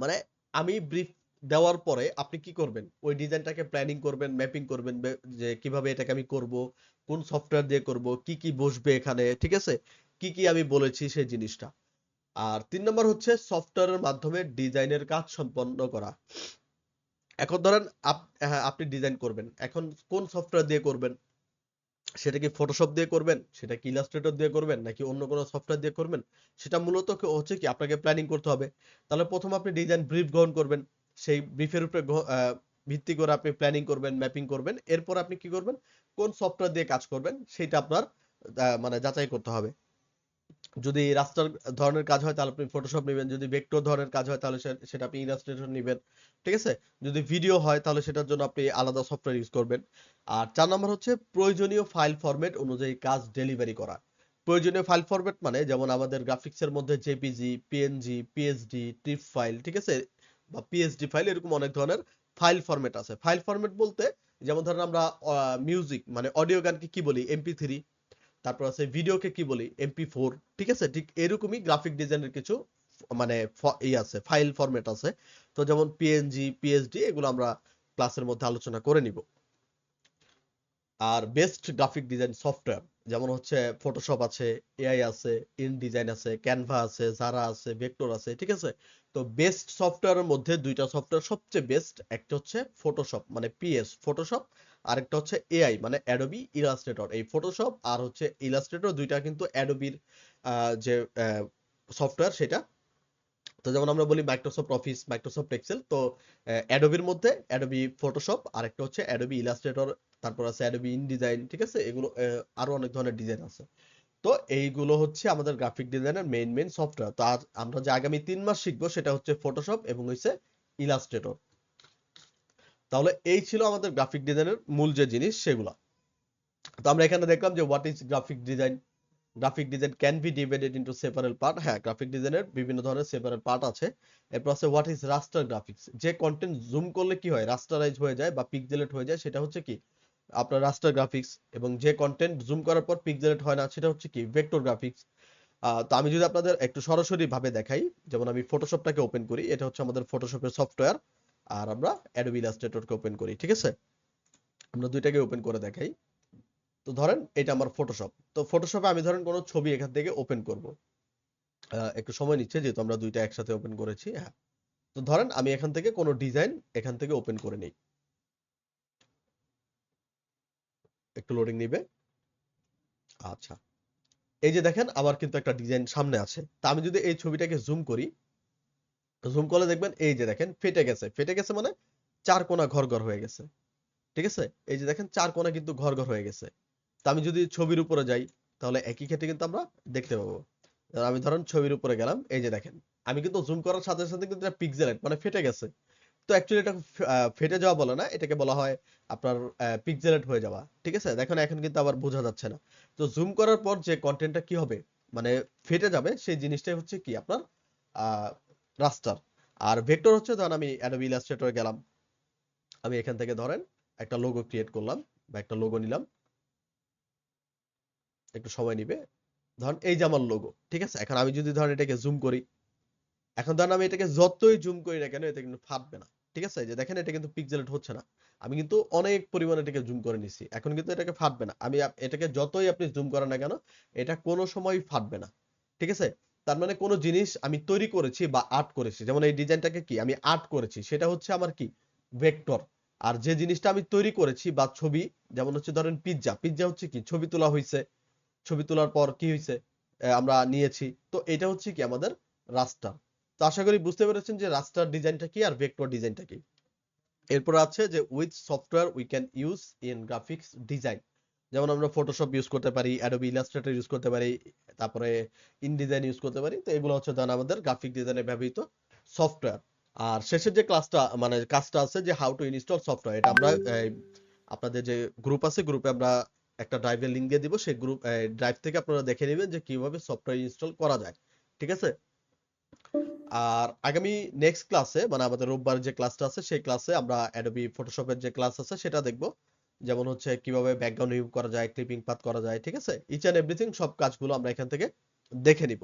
মানে আমি ব্রিফ দেওয়ার পরে আপনি কি করবেন, ওই ডিজাইনটাকে প্ল্যানিং করবেন, ম্যাপিং করবেন, যে কিভাবে এটাকে আমি করব, কোন সফটওয়্যার দিয়ে করব, কি কি বসবে এখানে, ঠিক আছে, কি কি আমি বলেছি সেই জিনিসটা। আর 3 নম্বর হচ্ছে সফটওয়্যারের মাধ্যমে ডিজাইনের কাজ সম্পন্ন করা। এখন ধরেন হ্যাঁ, আপনি ডিজাইন করবেন, এখন কোন সফটওয়্যার দিয়ে করবেন, সেটা কি ফটোশপ দিয়ে করবেন, সেটা কি ইলাস্ট্রেটর দিয়ে করবেন, নাকি অন্য কোনো সফটওয়্যার দিয়ে করবেন, সেটা মূলত হচ্ছে কি আপনাকে প্ল্যানিং করতে হবে। তাহলে প্রথম আপনি ডিজাইন ব্রিফ গ্রহণ করবেন, সেই ব্রিফের উপরে ভিত্তি করে আপনি প্ল্যানিং করবেন, ম্যাপিং করবেন। এরপর আপনি কি করবেন, কোন সফটওয়্যার দিয়ে কাজ করবেন সেটা আপনার মানে যাচাই করতে হবে। যদি রাস্টার ধরনের কাজ হয় তাহলে আপনি ফটোশপ নেবেন, যদি ভেক্টর ধরনের কাজ হয় তাহলে সেটা আপনি ইলাস্ট্রেটর নেবেন, ঠিক আছে। যদি ভিডিও হয় তাহলে সেটার জন্য আপনি আলাদা সফটওয়্যার ইউজ করবেন। আর 4 নম্বর হচ্ছে প্রয়োজনীয় ফাইল ফরম্যাট অনুযায়ী কাজ ডেলিভারি করা। প্রয়োজনীয় ফাইল ফরম্যাট মানে যেমন আমাদের গ্রাফিক্সের মধ্যে জেপিজি, পিএনজি, পিএসডি, টিপ ফাইল, ঠিক আছে, বা পিএসডি ফাইল, এরকম অনেক ধরনের ফাইল ফরম্যাট আছে। ফাইল ফরম্যাট বলতে যেমন ধরেন আমরা মিউজিক মানে অডিও গানকে কি বলি, এমপি3। তারপর আছে ভিডিওকে কি বলি, এমপি4, ঠিক আছে। ঠিক এরকমই গ্রাফিক ডিজাইনের কিছু মানে আছে, ফাইল ফরম্যাট আছে। তো যেমন পিএনজি, পিএসডি, এগুলো আমরা ক্লাসের মধ্যে আলোচনা করে নিব। আর বেস্ট গ্রাফিক ডিজাইন সফটওয়্যার যেমন হচ্ছে ফটোশপ আছে, এআই আছে, ইনডিজাইন আছে, ক্যানভা আছে, জারা আছে, ভেক্টর আছে, ঠিক আছে। তো বেস্ট সফটওয়্যারের মধ্যে 2টা সফটওয়্যার সবচেয়ে বেস্ট, একটা হচ্ছে ফটোশপ মানে পিএস ফটোশপ, আর একটা হচ্ছে এআই মানে অ্যাডোবি ইলাস্ট্রেটর। এই ফটোশপ আর হচ্ছে ইলাস্ট্রেটর দুইটা কিন্তু অ্যাডোবির যে সফটওয়্যার সেটা। তো যেমন আমরা বলি মাইক্রোসফট অফিস, মাইক্রোসফট এক্সেল, তো অ্যাডোবির মধ্যে অ্যাডোবি ফটোশপ আর একটা হচ্ছে অ্যাডোবি ইলাস্ট্রেটর, তারপর আছে অ্যাডোবি ইনডিজাইন, ঠিক আছে। এগুলো আরো অনেক ধরনের ডিজাইন আছে। তো এইগুলো হচ্ছে আমাদের গ্রাফিক ডিজাইনের মেইন সফটওয়্যার। তো আজ আমরা যে আগামী 3 মাস শিখবো সেটা হচ্ছে ফটোশপ এবং হচ্ছে ইলাস্ট্রেটর। তাহলে এই ছিল আমাদের গ্রাফিক ডিজাইনের মূল যে জিনিস সেগুলা। তো আমরা এখানে দেখলাম যে what is graphic design, graphic design can be divided into separate part. হ্যাঁ, গ্রাফিক ডিজাইনের বিভিন্ন ধরনের সেপারেট পার্ট আছে। এরপর আছে হোয়াট ইজ রাস্টার গ্রাফিক্স। যে কন্টেন্ট জুম করলে কি হয়, রাস্টারাইজ হয়ে যায় বা পিক্সেলেট হয়ে যায়, সেটা হচ্ছে কি আপনার রাস্টার গ্রাফিক্স। এবং যে কন্টেন্ট জুম করার পর পিক্সেলেট হয় না, সেটা হচ্ছে কি ভেক্টর গ্রাফিক্স। তো আমি যদি আপনাদের একটু সরাসরি ভাবে দেখাই, যেমন আমি ফটোশপটাকে ওপেন করি, এটা হচ্ছে আমাদের ফটোশপের সফটওয়্যার। আর আমরা অ্যাডোবি ইলাস্ট্রেটরকে ওপেন করি, ঠিক আছে? আমরা দুইটাকে ওপেন করে দেখাই। তো ধরেন এটা আমার ফটোশপ। তো ফটোশপে আমি ধরেন কোনো ছবি এখান থেকে ওপেন করব। একটু সময় নিচ্ছে যেহেতু আমরা দুইটা একসাথে ওপেন করেছি। হ্যাঁ, তো ধরেন আমি এখান থেকে কোনো ডিজাইন এখান থেকে ওপেন করে নিই। একটু লোডিং নিবে। আচ্ছা, এই যে দেখেন আমার কিন্তু একটা ডিজাইন সামনে আছে। তা আমি যদি এই ছবিটাকে জুম করি, জুম করলে দেখবেন এই যে দেখেন ফেটে গেছে। ফেটে গেছে মানে চার কোণা ঘর ঘর হয়ে গেছে, ঠিক আছে? এই যে দেখেন চার কোণা কিন্তু ঘর ঘর হয়ে গেছে। তা আমি যদি ছবির উপরে যাই, তাহলে একই ক্ষেত্রে কিন্তু আমরা দেখতে পাবো। আমি ধরেন ছবির উপরে গেলাম, এই যে দেখেন আমি কিন্তু জুম করার সাথে সাথে কিন্তু এটা পিক্সেলেট মানে ফেটে গেছে। তো অ্যাকচুয়ালি এটা ফেটে যাওয়া বলে না, এটাকে বলা হয় আপনার পিক্সেলেট হয়ে যাওয়া, ঠিক আছে? দেখেন এখন কিন্তু আবার বোঝা যাচ্ছে না। তো জুম করার পর যে কন্টেন্টটা কি হবে, মানে ফেটে যাবে, সেই জিনিসটাই হচ্ছে কি আপনার রাস্টার। আর ভেক্টর হচ্ছে, ধরেন আমি অ্যাডোবি ইলাস্ট্রেটরে গেলাম, আমি এখান থেকে ধরেন একটা লোগো ক্রিয়েট করলাম বা একটা লোগো নিলাম। একটু সময় নিবে। ধরেন এই যে আমার লোগো, ঠিক আছে? এখন আমি যদি ধরেন এটাকে জুম করি, এখন ধরেন আমি এটাকে যতই জুম করি না কেন, এটা কিন্তু ফাটবে না, ঠিক আছে? এই যে দেখেন এটা কিন্তু পিক্সেলেট হচ্ছে না। আমি কিন্তু অনেক পরিমাণে এটাকে জুম করে নিছি, এখন কিন্তু এটাকে ফাটবে না। আমি এটাকে যতই আপনি জুম করেন না কেন, এটা কোনো সময় ফাটবে না, ঠিক আছে? তার মানে কোনো জিনিস আমি তৈরি করেছি বা আর্ট করেছি, যেমন এই ডিজাইনটাকে কি আমি আর্ট করেছি, সেটা হচ্ছে আমার কি ভেক্টর। আর যে জিনিসটা আমি তৈরি করেছি বা ছবি, যেমন হচ্ছে ধরেন পিৎজা, পিৎজা হচ্ছে কি ছবি তোলা হয়েছে, ছবি তোলার পর কি হয়েছে, আমরা নিয়েছি। তো এটা হচ্ছে কি আমাদের রাস্টার। তো আশা করি বুঝতে পেরেছেন যে রাস্টার ডিজাইনটা কি আর ভেক্টর ডিজাইনটা কি। এরপর আছে যে with software we can use in graphics design. যেমন আমরা ফটোশপ ইউজ করতে পারি, অ্যাডোবি ইলাস্ট্রেটর ইউজ করতে পারি, তারপরে ইনডিজাইন ইউজ করতে পারি। তো এগুলো হচ্ছে ধরেন আমাদের গ্রাফিক ডিজাইনে ব্যবহৃত সফটওয়্যার। আর শেষের যে ক্লাসটা মানে কাজটা আছে যে হাউ টু ইনস্টল সফটওয়্যার, এটা আমরা আপনাদের যে গ্রুপ আছে, গ্রুপে আমরা একটা ড্রাইভের লিংক দিয়ে দিব। সেই গ্রুপ ড্রাইভ থেকে আপনারা দেখে নেবেন যে কিভাবে সফটওয়্যার ইনস্টল করা যায়, ঠিক আছে? আর আগামী নেক্সট ক্লাসে মানে আমাদের রোববার যে ক্লাসটা আছে, সেই ক্লাসে আমরা অ্যাডোবি ফটোশপের যে ক্লাস আছে সেটা দেখব। যেমন হচ্ছে কিভাবে ব্যাকগ্রাউন্ড রিমুভ করা যায়, ক্লিপিং পাথ করা যায়, ঠিক আছে? ইচ এন্ড এভরিথিং সব কাজগুলো আমরা এখান থেকে দেখে নিব।